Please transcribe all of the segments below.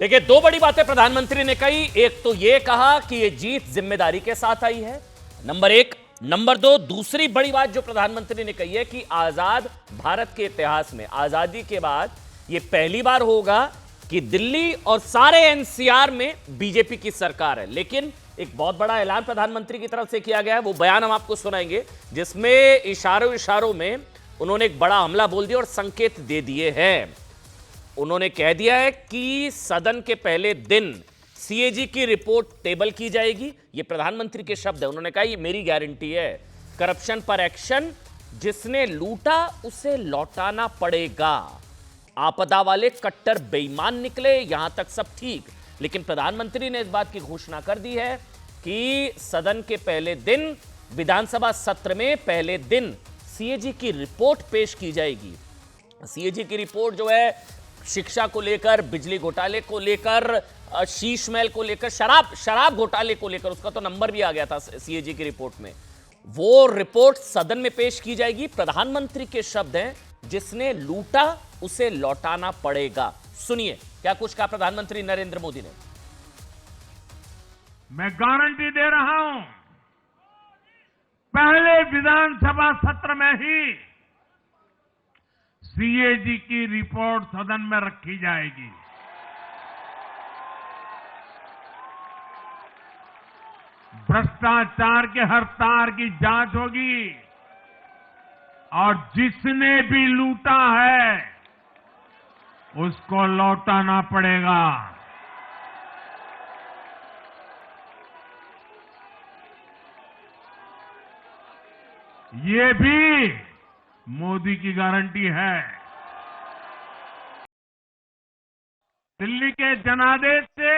देखिए, दो बड़ी बातें प्रधानमंत्री ने कही। एक तो यह कहा कि यह जीत जिम्मेदारी के साथ आई है, नंबर एक। नंबर दो, दूसरी बड़ी बात जो प्रधानमंत्री ने कही है कि आजाद भारत के इतिहास में, आजादी के बाद यह पहली बार होगा कि दिल्ली और सारे एनसीआर में बीजेपी की सरकार है। लेकिन एक बहुत बड़ा ऐलान प्रधानमंत्री की तरफ से किया गया है, वो बयान हम आपको सुनाएंगे, जिसमें इशारों इशारों में उन्होंने एक बड़ा हमला बोल दिया और संकेत दे दिए हैं। उन्होंने कह दिया है कि सदन के पहले दिन सीएजी की रिपोर्ट टेबल की जाएगी। ये प्रधानमंत्री के शब्द है। उन्होंने कहा ये मेरी गारंटी है, करप्शन पर एक्शन, जिसने लूटा उसे लौटाना पड़ेगा। आपदा वाले कट्टर बेईमान निकले, यहां तक सब ठीक, लेकिन प्रधानमंत्री ने इस बात की घोषणा कर दी है कि सदन के पहले दिन, विधानसभा सत्र में पहले दिन सीएजी की रिपोर्ट पेश की जाएगी। सीएजी की रिपोर्ट जो है शिक्षा को लेकर, बिजली घोटाले को लेकर, शीश महल को लेकर, शराब घोटाले को लेकर, उसका तो नंबर भी आ गया था सीएजी की रिपोर्ट में। वो रिपोर्ट सदन में पेश की जाएगी। प्रधानमंत्री के शब्द हैं, जिसने लूटा उसे लौटाना पड़ेगा। सुनिए क्या कुछ कहा प्रधानमंत्री नरेंद्र मोदी ने। मैं गारंटी दे रहा हूं, पहले विधानसभा सत्र में ही सीएजी की रिपोर्ट सदन में रखी जाएगी। भ्रष्टाचार के हर तार की जांच होगी और जिसने भी लूटा है उसको लौटाना पड़ेगा। ये भी मोदी की गारंटी है। दिल्ली के जनादेश से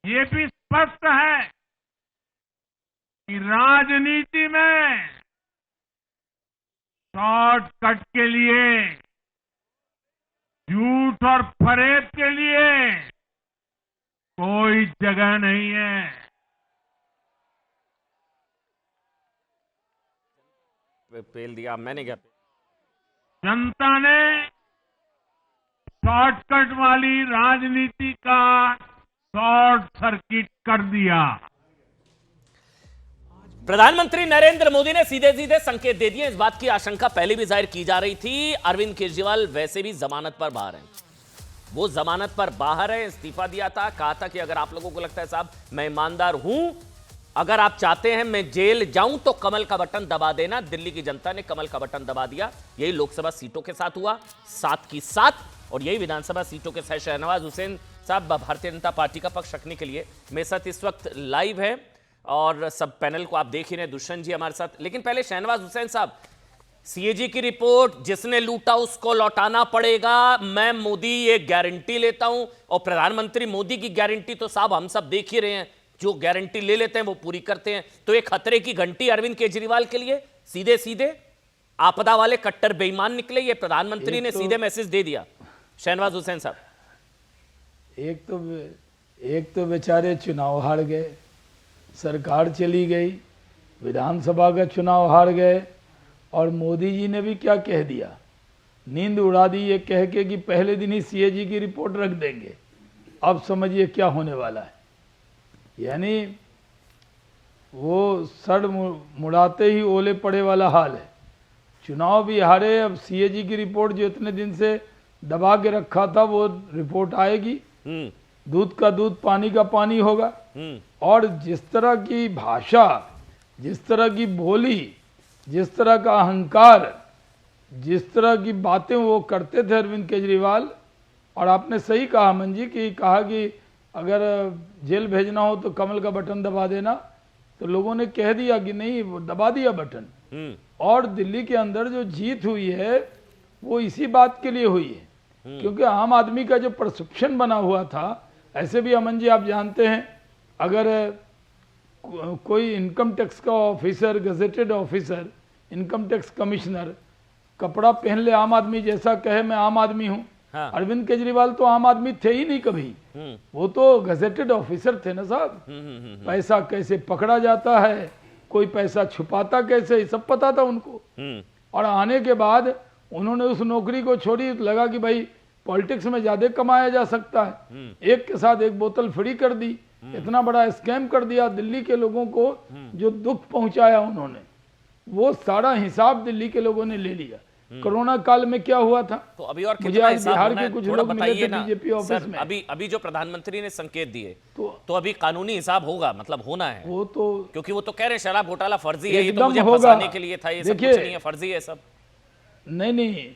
ये भी स्पष्ट है कि राजनीति में शॉर्टकट के लिए, झूठ और फरेब के लिए कोई जगह नहीं है। पेल दिया मैंने क्या? जनता ने शॉर्टकट वाली राजनीति का शॉर्ट सर्किट कर दिया। प्रधानमंत्री नरेंद्र मोदी ने सीधे सीधे संकेत दे दिए। इस बात की आशंका पहले भी जाहिर की जा रही थी। अरविंद केजरीवाल वैसे भी जमानत पर बाहर हैं, वो जमानत पर बाहर है, इस्तीफा दिया था, कहा था कि अगर आप लोगों को लगता है साहब मैं ईमानदार हूं, अगर आप चाहते हैं मैं जेल जाऊं तो कमल का बटन दबा देना। दिल्ली की जनता ने कमल का बटन दबा दिया। यही लोकसभा सीटों के साथ हुआ, 7 की 7, और यही विधानसभा सीटों के साथ। शहनवाज हुसैन साहब भारतीय जनता पार्टी का पक्ष रखने के लिए मेरे साथ इस वक्त लाइव है, और सब पैनल को आप देख ही रहे, दुष्यंत जी हमारे साथ। लेकिन पहले शहनवाज हुसैन साहब, सीएजी की रिपोर्ट, जिसने लूटा उसको लौटाना पड़ेगा, मैं मोदी ये गारंटी लेता हूं, और प्रधानमंत्री मोदी की गारंटी तो साहब हम सब देख ही रहे हैं, जो गारंटी ले लेते हैं वो पूरी करते हैं। तो एक खतरे की घंटी अरविंद केजरीवाल के लिए, सीधे सीधे आपदा वाले कट्टर बेईमान निकले, ये प्रधानमंत्री ने सीधे मैसेज दे दिया। शहनवाज हुसैन साहब, एक तो बेचारे चुनाव हार गए, सरकार चली गई, विधानसभा का चुनाव हार गए, और मोदी जी ने भी क्या कह दिया, नींद उड़ा दी ये कह के कि पहले दिन ही सीएजी की रिपोर्ट रख देंगे। अब समझिए क्या होने वाला है। यानी वो सड़ मुड़ाते ही ओले पड़े वाला हाल है। चुनाव भी हारे, अब सीएजी की रिपोर्ट जो इतने दिन से दबा के रखा था वो रिपोर्ट आएगी। दूध का दूध, पानी का पानी होगा। और जिस तरह की भाषा, जिस तरह की बोली, जिस तरह का अहंकार, जिस तरह की बातें वो करते थे अरविंद केजरीवाल, और आपने सही कहा अमन जी कि कहा कि अगर जेल भेजना हो तो कमल का बटन दबा देना, तो लोगों ने कह दिया कि नहीं, वो दबा दिया बटन। और दिल्ली के अंदर जो जीत हुई है वो इसी बात के लिए हुई है, क्योंकि आम आदमी का जो परसेप्शन बना हुआ था, ऐसे भी अमन जी आप जानते हैं, अगर कोई इनकम टैक्स का officer, gazetted officer, income tax commissioner कपड़ा पहन ले आम आदमी जैसा, कहे मैं आम आदमी हूं। हाँ। अरविंद केजरीवाल तो आम आदमी थे ही नहीं कभी, वो तो गजेटेड ऑफिसर थे ना साहब। पैसा कैसे पकड़ा जाता है, कोई पैसा छुपाता कैसे, ये सब पता था उनको। और आने के बाद उन्होंने उस नौकरी को छोड़ी, लगा कि भाई पॉलिटिक्स में ज्यादा कमाया जा सकता है। एक के साथ एक बोतल फ्री कर दी, इतना बड़ा स्कैम कर दिया दिल्ली के लोगों को, जो दुख पहुंचाया उन्होंने, वो सारा हिसाब दिल्ली के लोगों ने ले लिया। कोरोना काल में क्या हुआ था, तो अभी और मुझे कितना आज हिसाब बिहार होना के है? कुछ थोड़ा लोग मिले बताइए थे ना बीजेपी ऑफिस सर। में। अभी जो प्रधानमंत्री ने संकेत दिए तो अभी कानूनी हिसाब होगा, मतलब होना है, वो तो क्योंकि वो तो कह रहे हैं शराब घोटाला फर्जी है, ये तो एकदम मुझे होगा। फंसाने के लिए था, ये सब देखिए, कुछ नहीं है, फर्जी है सब। नहीं,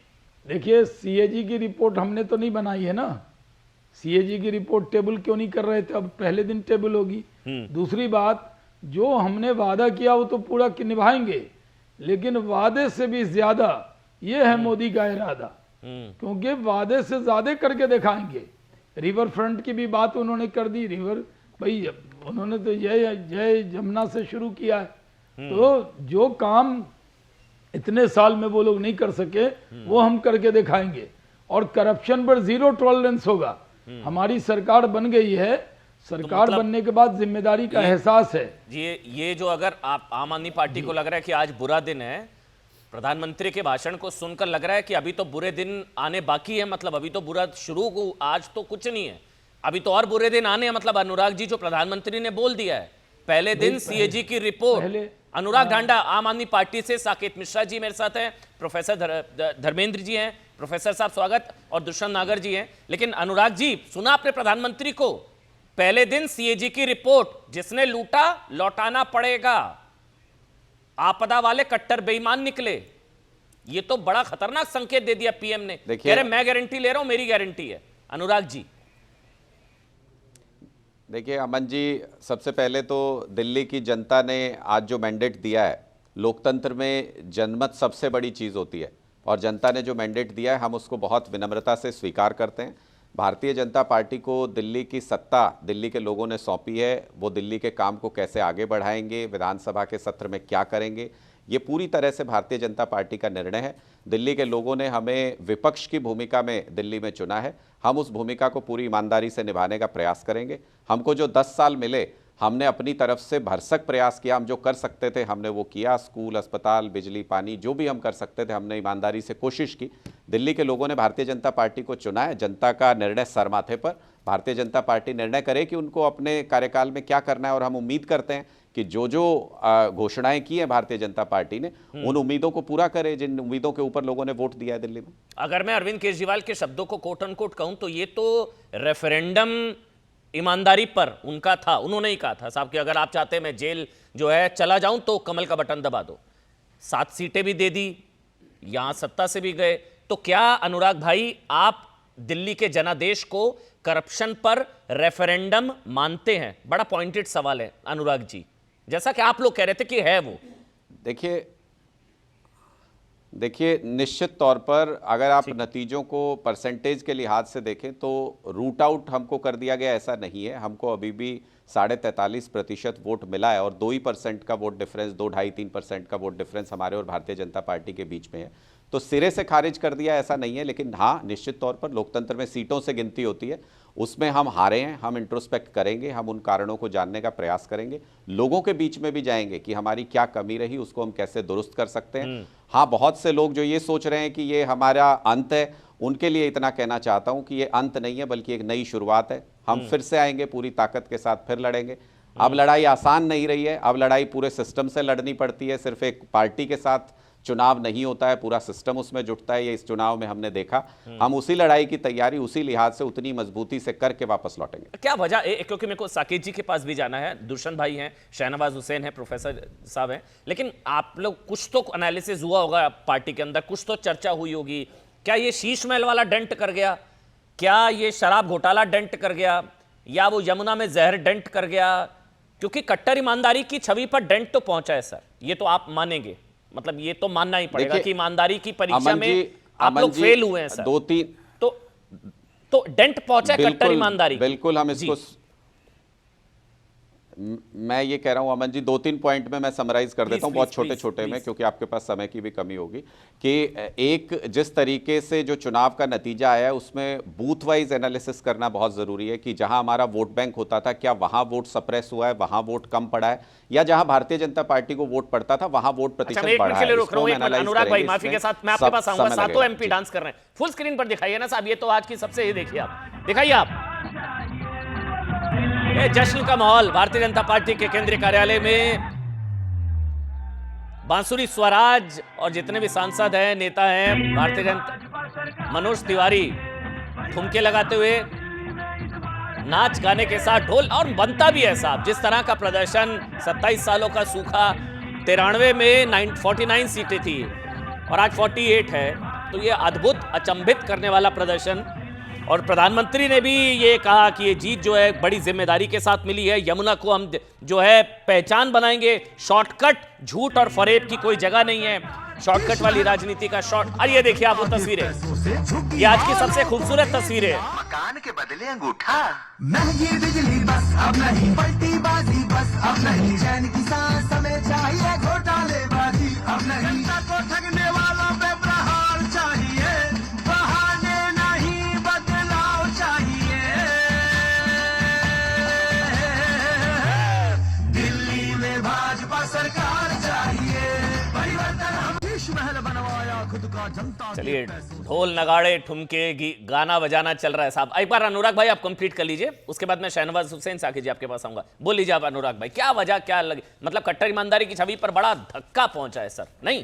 देखिए सीएजी की रिपोर्ट हमने तो नहीं बनाई है ना। सीएजी की रिपोर्ट टेबल क्यों नहीं कर रहे थे, अब पहले दिन टेबल होगी। दूसरी बात, जो हमने वादा किया वो तो पूरा निभाएंगे, लेकिन वादे से भी ज्यादा ये है मोदी का इरादा, क्योंकि वादे से ज्यादा करके दिखाएंगे। रिवर फ्रंट की भी बात उन्होंने कर दी। रिवर भाई उन्होंने तो जय जमुना से शुरू किया है, तो जो काम इतने साल में वो लोग नहीं कर सके वो हम करके दिखाएंगे। और करप्शन पर जीरो टॉलरेंस होगा। हमारी सरकार बन गई है, सरकार मतलब बनने के बाद जिम्मेदारी का एहसास है। ये जो अगर आप आम आदमी पार्टी को लग रहा है कि आज बुरा दिन है, प्रधानमंत्री के भाषण को सुनकर लग रहा है कि अभी तो बुरे दिन आने बाकी है, मतलब अभी तो बुरा शुरू हो, आज तो कुछ नहीं है, अभी तो और बुरे दिन आने हैं। मतलब अनुराग जी, जो प्रधानमंत्री ने बोल दिया है, पहले दिन सीएजी की रिपोर्ट। अनुराग ढांडा आम आदमी पार्टी से, साकेत मिश्रा जी मेरे साथ हैं, प्रोफेसर धर्मेंद्र जी हैं, प्रोफेसर साहब स्वागत, और दुष्यंत नागर जी हैं। लेकिन अनुराग जी, सुना आपने प्रधानमंत्री को, पहले दिन सीएजी की रिपोर्ट, जिसने लूटा लौटाना पड़ेगा, आपदा वाले कट्टर बेईमान निकले। ये तो बड़ा खतरनाक संकेत दे दिया पीएम ने। कह रहे मैं गारंटी ले रहा हूं, मेरी गारंटी है। अनुराग जी देखिए अमन जी, सबसे पहले तो दिल्ली की जनता ने आज जो मैंडेट दिया है, लोकतंत्र में जनमत सबसे बड़ी चीज़ होती है, और जनता ने जो मैंडेट दिया है हम उसको बहुत विनम्रता से स्वीकार करते हैं। भारतीय जनता पार्टी को दिल्ली की सत्ता दिल्ली के लोगों ने सौंपी है, वो दिल्ली के काम को कैसे आगे बढ़ाएंगे, विधानसभा के सत्र में क्या करेंगे, ये पूरी तरह से भारतीय जनता पार्टी का निर्णय है। दिल्ली के लोगों ने हमें विपक्ष की भूमिका में दिल्ली में चुना है, हम उस भूमिका को पूरी ईमानदारी से निभाने का प्रयास करेंगे। हमको जो 10 साल मिले, हमने अपनी तरफ से भरसक प्रयास किया, हम जो कर सकते थे हमने वो किया। स्कूल, अस्पताल, बिजली, पानी, जो भी हम कर सकते थे हमने ईमानदारी से कोशिश की। दिल्ली के लोगों ने भारतीय जनता पार्टी को चुना है, जनता का निर्णय सर माथे पर। भारतीय जनता पार्टी निर्णय करे कि उनको अपने कार्यकाल में क्या करना है, और हम उम्मीद करते हैं कि जो जो घोषणाएं की हैं भारतीय जनता पार्टी ने, उन उम्मीदों को पूरा करे जिन उम्मीदों के ऊपर लोगों ने वोट दिया है दिल्ली में। अगर मैं अरविंद केजरीवाल के शब्दों को कोट अनकोट कहूं तो ये तो रेफरेंडम ईमानदारी पर उनका था। उन्होंने ही कहा था साहब कि अगर आप चाहते हैं मैं जेल जो है चला जाऊं तो कमल का बटन दबा दो। 7 सीटें भी दे दी, यहां सत्ता से भी गए। तो क्या अनुराग भाई, आप दिल्ली के जनादेश को करप्शन पर रेफरेंडम मानते हैं? बड़ा पॉइंटेड सवाल है अनुराग जी, जैसा कि आप लोग कह रहे थे कि है वो। देखिए निश्चित तौर पर अगर आप नतीजों को परसेंटेज के लिहाज से देखें तो रूट आउट हमको कर दिया गया ऐसा नहीं है। हमको अभी भी 43.5% वोट मिला है, और 2% का वोट डिफरेंस, 2-2.5-3% का वोट डिफरेंस हमारे और भारतीय जनता पार्टी के बीच में है। तो सिरे से खारिज कर दिया ऐसा नहीं है, लेकिन हाँ, निश्चित तौर पर लोकतंत्र में सीटों से गिनती होती है, उसमें हम हारे हैं, हम इंट्रोस्पेक्ट करेंगे, हम उन कारणों को जानने का प्रयास करेंगे, लोगों के बीच में भी जाएंगे कि हमारी क्या कमी रही, उसको हम कैसे दुरुस्त कर सकते हैं। हाँ, बहुत से लोग जो ये सोच रहे हैं कि ये हमारा अंत है, उनके लिए इतना कहना चाहता हूं कि ये अंत नहीं है बल्कि एक नई शुरुआत है। हम फिर से आएंगे, पूरी ताकत के साथ फिर लड़ेंगे। अब लड़ाई आसान नहीं रही है, अब लड़ाई पूरे सिस्टम से लड़नी पड़ती है। सिर्फ एक पार्टी के साथ चुनाव नहीं होता है, पूरा सिस्टम उसमें जुटता है, ये इस चुनाव में हमने देखा। हम उसी लड़ाई की तैयारी उसी लिहाज से उतनी मजबूती से करके वापस लौटेंगे। क्या वजह, क्योंकि मेरे को साकेत जी के पास भी जाना है, दुष्यंत भाई हैं, शहनवाज हुसैन है, प्रोफेसर साहब हैं, लेकिन आप लोग कुछ तो एनालिसिस हुआ होगा पार्टी के अंदर, कुछ तो चर्चा हुई होगी। क्या ये शीश महल वाला डेंट कर गया? क्या ये शराब घोटाला डेंट कर गया? या वो यमुना में जहर डेंट कर गया? क्योंकि कट्टर ईमानदारी की छवि पर डेंट तो पहुंचा है सर, ये तो आप मानेंगे, मतलब ये तो मानना ही पड़ेगा कि ईमानदारी की परीक्षा में आप लोग फेल हुए हैं सर। 2-3 तो डेंट पहुंचा है कट्टर ईमानदारी। बिल्कुल हम इसको मैं ये कह रहा हूं अमन जी, 2-3 पॉइंट में मैं समराइज कर देता हूं, बहुत छोटे छोटे में, क्योंकि आपके पास समय की भी कमी होगी। कि एक, जिस तरीके से जो चुनाव का नतीजा आया है उसमें बूथ वाइज एनालिसिस करना बहुत जरूरी है कि जहां हमारा वोट बैंक होता था, क्या वहां वोट सप्रेस हुआ है, वहां वोट कम पड़ा है, या जहां भारतीय जनता पार्टी को वोट पड़ता था वहां वोट प्रतिशत बढ़ा है। अनुराग भाई माफी के साथ मैं आपके पास आऊंगा, सातों एमपी डांस कर रहे हैं। फुल स्क्रीन पर दिखाइए ना साहब, ये तो आज की सबसे, ये देखिए आप, दिखाइए आप, ये जश्न का माहौल भारतीय जनता पार्टी के केंद्रीय कार्यालय में। बांसुरी स्वराज और जितने भी सांसद हैं, नेता हैं भारतीय जनता, मनोज तिवारी ठुमके लगाते हुए, नाच गाने के साथ, ढोल, और बनता भी है साहब। जिस तरह का प्रदर्शन, 27 सालों का सूखा, 93 में 49 सीटें थी और आज 48 है, तो ये अद्भुत, अचंभित करने वाला प्रदर्शन। और प्रधानमंत्री ने भी ये कहा कि ये जीत जो है बड़ी जिम्मेदारी के साथ मिली है। यमुना को हम जो है पहचान बनाएंगे, शॉर्टकट, झूठ और फरेब की कोई जगह नहीं है, शॉर्टकट वाली राजनीति का शॉर्ट। और ये देखिए आप वो तस्वीरें, ये आज की सबसे खूबसूरत तस्वीरें। मकान के बदले अंगूठा, महंगी बिजली बस अब नहीं, पलटी बाजी बस अब नहीं, चैन की सांस हमें चाहिए, घोटालेबाजी अब नहीं, जनता को ठगने वालों पे प्रहार चाहिए, बहाने नहीं बदलाव चाहिए। दिल्ली में भाजपा सरकार चाहिए, परिवर्तन हम महल बनवाया खुद का जनता। चलिए, ढोल नगाड़े ठुमके गाना बजाना चल रहा है साहब। एक बार अनुराग भाई आप कंप्लीट कर लीजिए, उसके बाद मैं शहनवाज हुसैन साकी जी आपके पास आऊंगा। बोल लीजिए आप अनुराग भाई, क्या वजह, क्या लगे, मतलब कट्टर ईमानदारी की छवि पर बड़ा धक्का पहुंचा है सर, नहीं?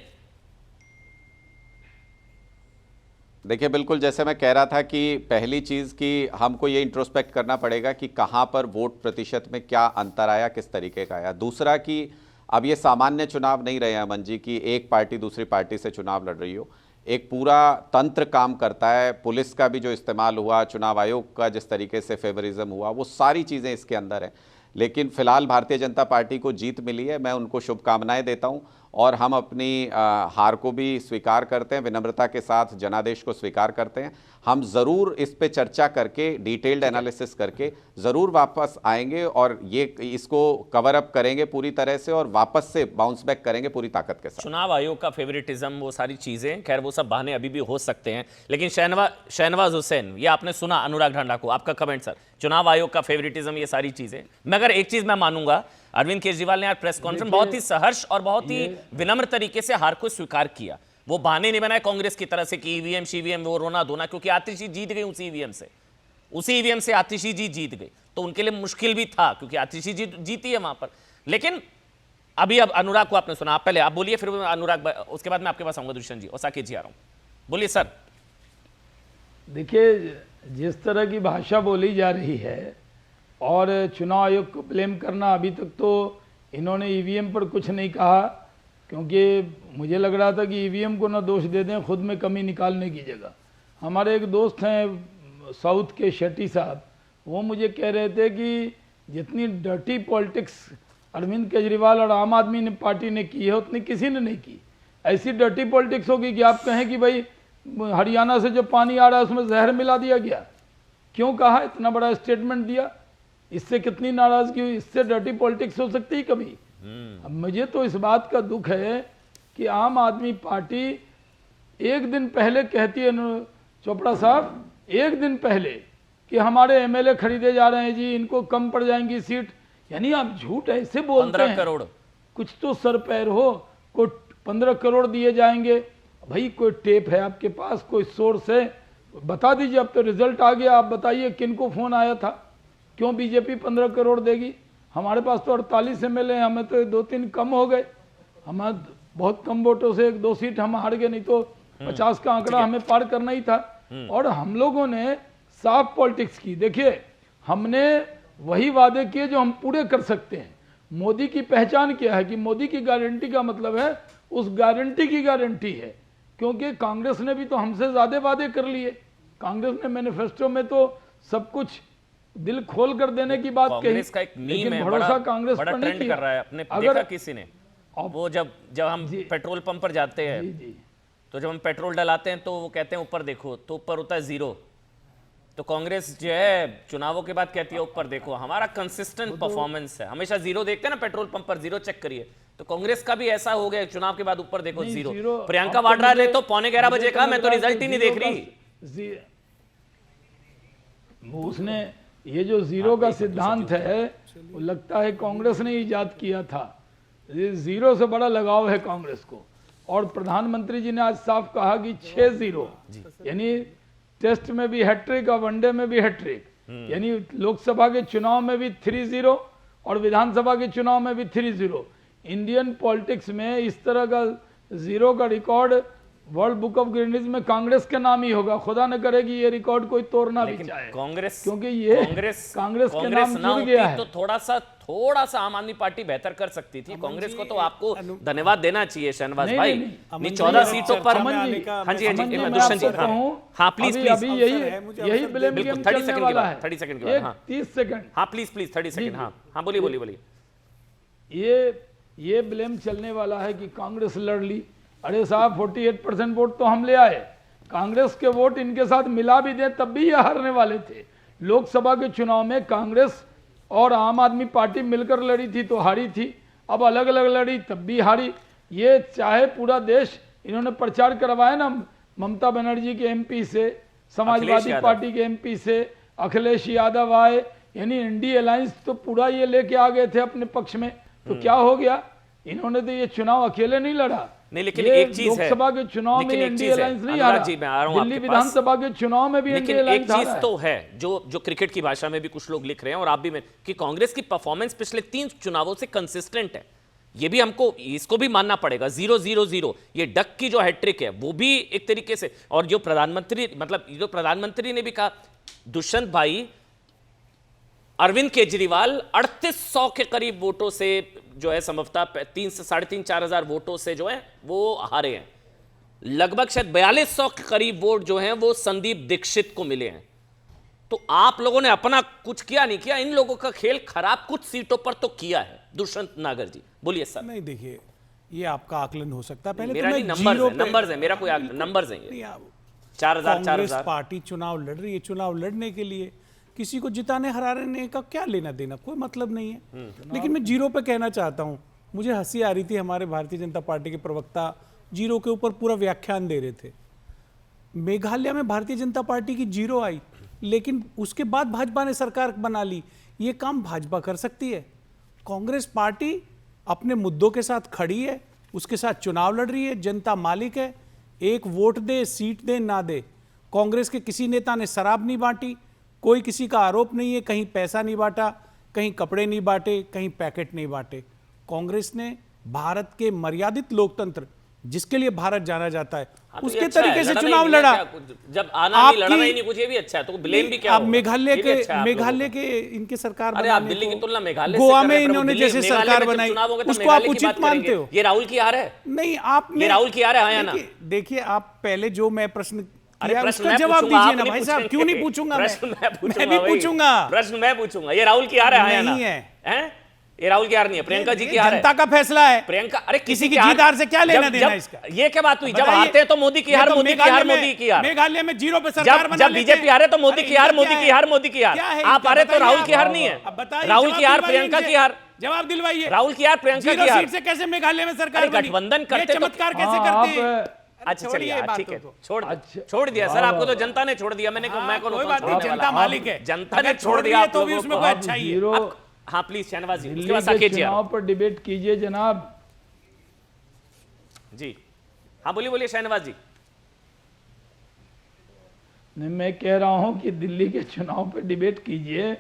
देखिए, बिल्कुल जैसे मैं कह रहा था कि पहली चीज कि हमको ये इंट्रोस्पेक्ट करना पड़ेगा कि कहां पर वोट प्रतिशत में क्या अंतर आया, किस तरीके का आया। दूसरा कि अब ये सामान्य चुनाव नहीं रहे हैं अमन जी, की एक पार्टी दूसरी पार्टी से चुनाव लड़ रही हो। एक पूरा तंत्र काम करता है, पुलिस का भी जो इस्तेमाल हुआ, चुनाव आयोग का जिस तरीके से फेवरिज्म हुआ, वो सारी चीज़ें इसके अंदर हैं। लेकिन फिलहाल भारतीय जनता पार्टी को जीत मिली है, मैं उनको शुभकामनाएं देता हूं और हम अपनी हार को भी स्वीकार करते हैं, विनम्रता के साथ जनादेश को स्वीकार करते हैं। हम ज़रूर इस पे चर्चा करके, डिटेल्ड एनालिसिस करके ज़रूर वापस आएंगे और ये इसको कवर अप करेंगे पूरी तरह से और वापस से बाउंस बैक करेंगे पूरी ताकत के साथ। चुनाव आयोग का फेवरेटिज्म, वो सारी चीज़ें, खैर वो सब बहाने अभी भी हो सकते हैं, लेकिन शहनवाज हुसैन, ये आपने सुना अनुराग ढांडा को, आपका कमेंट सर, चुनाव आयोग का फेवरेटिज्म, ये सारी चीज़ें। मगर एक चीज़ मैं मानूंगा, अरविंद केजरीवाल ने आज प्रेस कॉन्फ्रेंस बहुत ही सहर्ष और बहुत ही विनम्र तरीके से हार को स्वीकार किया। वो बहाने नहीं बनाए कांग्रेस की तरह से कि ईवीएम शीवीएम वो रोना धोना, क्योंकि आतिशी जीत गई उसी ईवीएम से आतिशी जी जीत गई, तो उनके लिए मुश्किल भी था क्योंकि आतिशी जी जीती है वहां पर। लेकिन अभी अब अनुराग को आपने सुना, आप पहले आप बोलिए, फिर अनुराग, उसके बाद मैं आपके पास आऊंगा दुष्यंत जी और साकेत जी आ रहा हूं। बोलिए सर। देखिए, जिस तरह की भाषा बोली जा रही है और चुनाव आयोग को ब्लेम करना, अभी तक तो इन्होंने ईवीएम पर कुछ नहीं कहा, क्योंकि मुझे लग रहा था कि ईवीएम को ना दोष दे दें, खुद में कमी निकालने की जगह। हमारे एक दोस्त हैं साउथ के शेट्टी साहब, वो मुझे कह रहे थे कि जितनी डर्टी पॉलिटिक्स अरविंद केजरीवाल और आम आदमी पार्टी ने की है उतनी किसी ने नहीं की। ऐसी डर्टी पॉलिटिक्स होगी कि आप कहें कि भाई हरियाणा से जो पानी आ रहा है उसमें जहर मिला दिया गया, क्यों कहा, इतना बड़ा स्टेटमेंट दिया, इससे कितनी नाराजगी हुई, इससे डर्टी पॉलिटिक्स हो सकती है कभी? अब मुझे तो इस बात का दुख है कि आम आदमी पार्टी एक दिन पहले कहती है, चोपड़ा साहब, एक दिन पहले कि हमारे एमएलए खरीदे जा रहे हैं जी, इनको कम पड़ जाएंगी सीट। यानी आप झूठ ऐसे बोलते 15 हैं, करोड़ कुछ तो सर पैर हो, कोई 15 करोड़ दिए जाएंगे। भाई कोई टेप है आपके पास, कोई सोर्स है, बता दीजिए। अब तो रिजल्ट आ गया, आप बताइए किनको फोन आया था, क्यों बीजेपी 15 करोड़ देगी? हमारे पास तो 48 एमएलए हैं, हमें तो 2-3 कम हो गए, हमें बहुत कम वोटों से 1-2 सीट हम हार गए, नहीं तो 50 का आंकड़ा हमें पार करना ही था। और हम लोगों ने साफ पॉलिटिक्स की। देखिए, हमने वही वादे किए जो हम पूरे कर सकते हैं। मोदी की पहचान क्या है कि मोदी की गारंटी का मतलब है उस गारंटी की गारंटी है, क्योंकि कांग्रेस ने भी तो हमसे ज्यादा वादे कर लिए। कांग्रेस ने मैनिफेस्टो में तो सब कुछ दिल खोल कर देने की बात कही, का एक मीम लेकिन है, भरोसा कांग्रेस बड़ा पर नहीं ट्रेंड किया। कर रहा है, अपने अगर देखा किसी ने, वो जब हम पेट्रोल पंप पर जाते हैं, जी जी, तो जब हम पेट्रोल डलाते हैं तो वो कहते हैं ऊपर देखो, तो ऊपर होता है 0, तो कांग्रेस जो है चुनावों के बाद कहती है ऊपर देखो हमारा कंसिस्टेंट परफॉर्मेंस है, हमेशा जीरो देखते हैं ना, पेट्रोल पंप पर जीरो चेक करिए। तो कांग्रेस का भी ऐसा हो गया, चुनाव के बाद ऊपर देखो नहीं, जीरो। जीरो। प्रियंका अब तो वाड्रा ने मुझे- तो 11:15 बजे कहा मैं तो लग रहा है रिजल्ट ही नहीं जीरो देख रही। उसने ये जो जीरो का सिद्धांत है वो लगता है कांग्रेस ने इजाद किया था। ये जीरो से बड़ा लगाव है कांग्रेस को। और प्रधानमंत्री जी ने आज साफ कहा कि 6-0 यानी टेस्ट में भी हैट्रिक और वनडे में भी हैट्रिक, यानी लोकसभा के चुनाव में भी 3-0 और विधानसभा के चुनाव में भी 3-0। इंडियन पॉलिटिक्स में इस तरह का जीरो का record world book of Guinness में कांग्रेस के नाम ही होगा। खुदा न करे कि ये रिकॉर्ड कोई तोड़ना भी लेकिन चाहे, कांग्रेस, क्योंकि ये कांग्रेस के नाम ना जुड़ गया होती है। तो थोड़ा सा आम आदमी पार्टी बेहतर कर सकती थी। कांग्रेस को तो आपको धन्यवाद देना चाहिए शहनवाज नहीं, भाई। नहीं, नहीं 14 सीटों पर अमन जी, हाँ जी, अमन जी, मैं दुष्यंत जी, आपको कहूं, हाँ प्लीज अभी प्लीज यही ब्लेम बिल्कुल, गेम 30 चलने सेकंड के वाला बाद, है। 30 सेकंड के बाद, हाँ 30 सेकंड हाँ प्लीज 30 सेकंड, हाँ बोलिए। ये ब्लेम चलने वाला है कि कांग्रेस लड़ ली। अरे साहब 48% वोट तो हम ले आए, कांग्रेस के वोट इनके साथ मिला भी दे तब भी ये हारने वाले थे। लोकसभा के चुनाव में कांग्रेस और आम आदमी पार्टी मिलकर लड़ी थी तो हारी थी, अब अलग अलग लड़ी तब भी हारी। ये चाहे पूरा देश, इन्होंने प्रचार करवाया ना ममता बनर्जी के एमपी से, समाजवादी पार्टी के एमपी से, अखिलेश यादव आए, यानी इंडी अलायंस तो पूरा ये लेके आ गए थे अपने पक्ष में। तो क्या हो गया, इन्होंने तो ये चुनाव अकेले नहीं लड़ा। नहीं लेकिन ये एक चीज है, लोकसभा के चुनाव में इंडी अलायंस नहीं हारा, जी मैं आ रहा हूं दिल्ली आपके पास। विधानसभा के चुनाव में भी इंडी लेकिन एक अलायंस चीज हारा तो है जो क्रिकेट की भाषा में भी कुछ लोग लिख रहे हैं और आप भी में, कि कांग्रेस की परफॉर्मेंस पिछले 3 चुनावों से कंसिस्टेंट है। ये भी हमको इसको भी मानना पड़ेगा। 0-0-0 ये डक की जो हैट्रिक है वो भी एक तरीके से, और जो प्रधानमंत्री ने भी कहा, दुष्यंत भाई, अरविंद केजरीवाल 3800 के करीब वोटों से जो है संभवतः 3 से 3,500-4 हजार वोटों से जो है वो हारे हैं। लगभग शायद 4200 के करीब वोट जो हैं वो संदीप दीक्षित को मिले हैं। तो आप लोगों ने अपना कुछ किया नहीं किया, इन लोगों का खेल खराब कुछ सीटों पर तो किया है। दुष्यंत नागर जी बोलिए सर। नहीं देखिए, ये आपका आकलन हो सकता है। पहले मेरा तो नहीं, नंबर्स है, मेरा कोई नंबर्स है ये। 4000 कांग्रेस 4000 पार्टी चुनाव लड़ रही है, चुनाव लड़ने के लिए किसी को जिताने हराने का क्या लेना देना, कोई मतलब नहीं है। लेकिन मैं जीरो पे कहना चाहता हूं, मुझे हंसी आ रही थी, हमारे भारतीय जनता पार्टी के प्रवक्ता जीरो के ऊपर पूरा व्याख्यान दे रहे थे। मेघालय में भारतीय जनता पार्टी की जीरो आई, लेकिन उसके बाद भाजपा ने सरकार बना ली। ये काम भाजपा कर सकती है। कांग्रेस पार्टी अपने मुद्दों के साथ खड़ी है, उसके साथ चुनाव लड़ रही है, जनता मालिक है। एक वोट दे, सीट दे ना दे, कांग्रेस के किसी नेता ने शराब नहीं बांटी, कोई किसी का आरोप नहीं है, कहीं पैसा नहीं बांटा, कहीं कपड़े नहीं बांटे, कहीं पैकेट नहीं बांटे। कांग्रेस ने भारत के मर्यादित लोकतंत्र जिसके लिए भारत जाना जाता है, हाँ, तो उसके ये अच्छा है, तरीके से लड़ना चुनाव नहीं लड़ा। जब आना नहीं, लड़ना ही नहीं, कुछ ये भी अच्छा है। तो ब्लेम भी क्या अब होगा? मेघालय ये भी के अच्छा है आप लोगों मेघालय का। के इनके सरकार अरे आप बनाने दिल्ली की को- तुलना मेघालय से गोवा कर में रहे हैं, इन्होंने प्रभु, जैसे दिल्ली- मेघालय सरकार में जब बनाई, चुनाव होगा तो उसको आप मेघालय की उचित बात मानते करेंगे। हो? ये राहुल की हार है। नहीं, आपने ये राहुल की हार है, हाँ या ना? देखिए आप पहले जो मैं प्रश्न अरे किया, प्रश्न उसका मैं जवाब पूछूंगा, दीजिए आप ना नहीं भाई साहब। पूछेंगे। क्यों नहीं पूछूंगा? प्रश्न मैं पूछूंगा भी भाई। पूछूंगा। प्रश्न मैं पूछूंगा। ये राहुल की हार है, हाँ या ना? नहीं है। हैं? ये राहुल की हार नहीं है, प्रियंका जी की हार है। जनता का फैसला है। प्रियंका, अरे किसी की जीत हार से क्या लेना देना इसका? ये क्या बात हुई? जब बताइए। हारते हैं तो मोदी की ये हार, तो मोदी की हार, मोदी की हार। मेघालय में जीरो पे सरकार बना जब लेते बीजेपी हैं। हारे तो मोदी अरे की हार, इनका मोदी क्या की है? हार, मोदी की हार। क्या है आप इनका? हारे तो बताइए राहुल आप। की हार नहीं है। अब बताइए, राहुल जवाब की हार, दिलवाइए प्रियंका इनसे। की हार। जवाब दिलवाइए। राहुल की हार, प्रियंका जीरो की हार। सीट से कैसे मेघालय में सरकार अरे बनी? गठबंधन ये करते तो- चमत्कार कैसे हाँ, करते हैं? आप अच्छा चलिए, छोड़िए ठीक है, बातों को। छोड़ दिया सर, आपको तो जनता ने छोड़ दिया। मैंने मैं कौन कोई होता हूं बात नहीं, छोड़ने जनता वाला? मालिक है। जनता ने अगर छोड़ दिया है आप तो भी लोगों उसमें को। कोई आप अच्छा ही है। जीरो हाँ प्लीज शहनवाज जी, उसके दिल्ली बाद के साकेत जी आ रहा चुनाव पर डिबेट कीजिए जनाब। हूं। जी हाँ बोलिए शहनवाज जी। नहीं, मैं कह रहा हूं कि दिल्ली के चुनाव पे डिबेट कीजिए।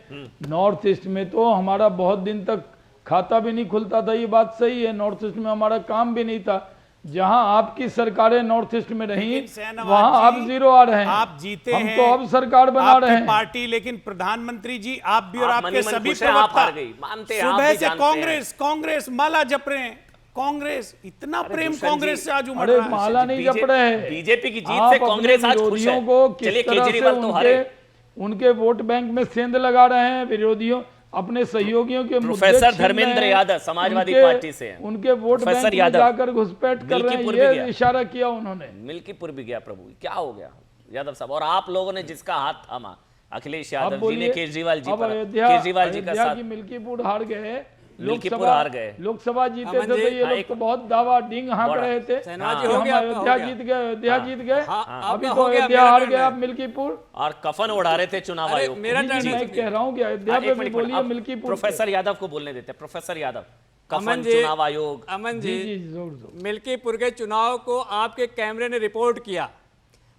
नॉर्थ ईस्ट में तो हमारा बहुत दिन तक खाता भी नहीं खुलता था, ये बात सही है। नॉर्थ ईस्ट में हमारा काम भी नहीं था। जहां आपकी सरकारें नॉर्थ ईस्ट में रही, लेकिन शहनवाज वहां जी, आप जीरो आ रहे हैं। आप जीते हम हैं, तो अब सरकार बना आपकी रहे हैं। पार्टी, लेकिन प्रधानमंत्री जी आप भी और आप आपके मनी मन सभी खुश हैं, आप प्रवक्ता हार गई, मानते हैं, आप सुबह भी से जानते हैं। कांग्रेस कांग्रेस माला जप रहे हैं। कांग्रेस, इतना प्रेम दुष्यंत कांग्रेस जी, से आज उमड़ अरे रहा है। माला नहीं जप रहे हैं। बीजेपी की जीत आप से अपने कांग्रेस आज खुश है। विरोधियों को किस चलिए तरह से केजरीवाल तो हारे। उनके वोट बैंक में सेंध लगा रहे हैं। विरोधियों अपने सहयोगियों के मुद्दे प्रोफेसर छीन रहे धर्मेंद्र हैं। यादव समाजवादी पार्टी से हैं। उनके वोट प्रोफेसर बैंक में यादव। जाकर घुसपैठ कर रहे हैं, मिल्कीपुर भी गया। ये इशारा किया उन्होंने। मिल्कीपुर भी गया प्रभु, क्या हो गया यादव साहब? और आप लोगों ने जिसका हाथ थामा, अखिलेश आप यादव जी ने बोलिए, केजरीवाल जी अब पर अयोध्या केजरीवाल जी का अयोध्या साथ की मिल्कीपुर हार गए, मिल्कीपुर हार गए। लोकसभा जीते अमन थे तो जी, ये लोग एक- तो बहुत दावा डींग हाँक बड़ा- रहे थे शहनाज कि जी, हो हम गया, आपका हो अयोध्या गया। जीत गए, अयोध्या जीत गए। हाँ, अभी आपका तो हो गया, अयोध्या मेरा हार टर्न गया, है। अब मिल्कीपुर। और कफन उड़ा रहे थे चुनाव अरे, आयोग को। मेरा टर्न जी, है। मैं कह रहा हूँ कि अयोध्या हाँ, पे एक भी मिनट, बोलिए अब मिल्कीपुर पे। प्रोफेसर यादव को बोलने देते हैं। प्रोफेसर यादव, कफन, अमन जी, चुनाव आयोग। अमन जी जी, जी जोर जोर। मिल्कीपुर के चुनाव को आपके कैमरे ने रिपोर्ट किया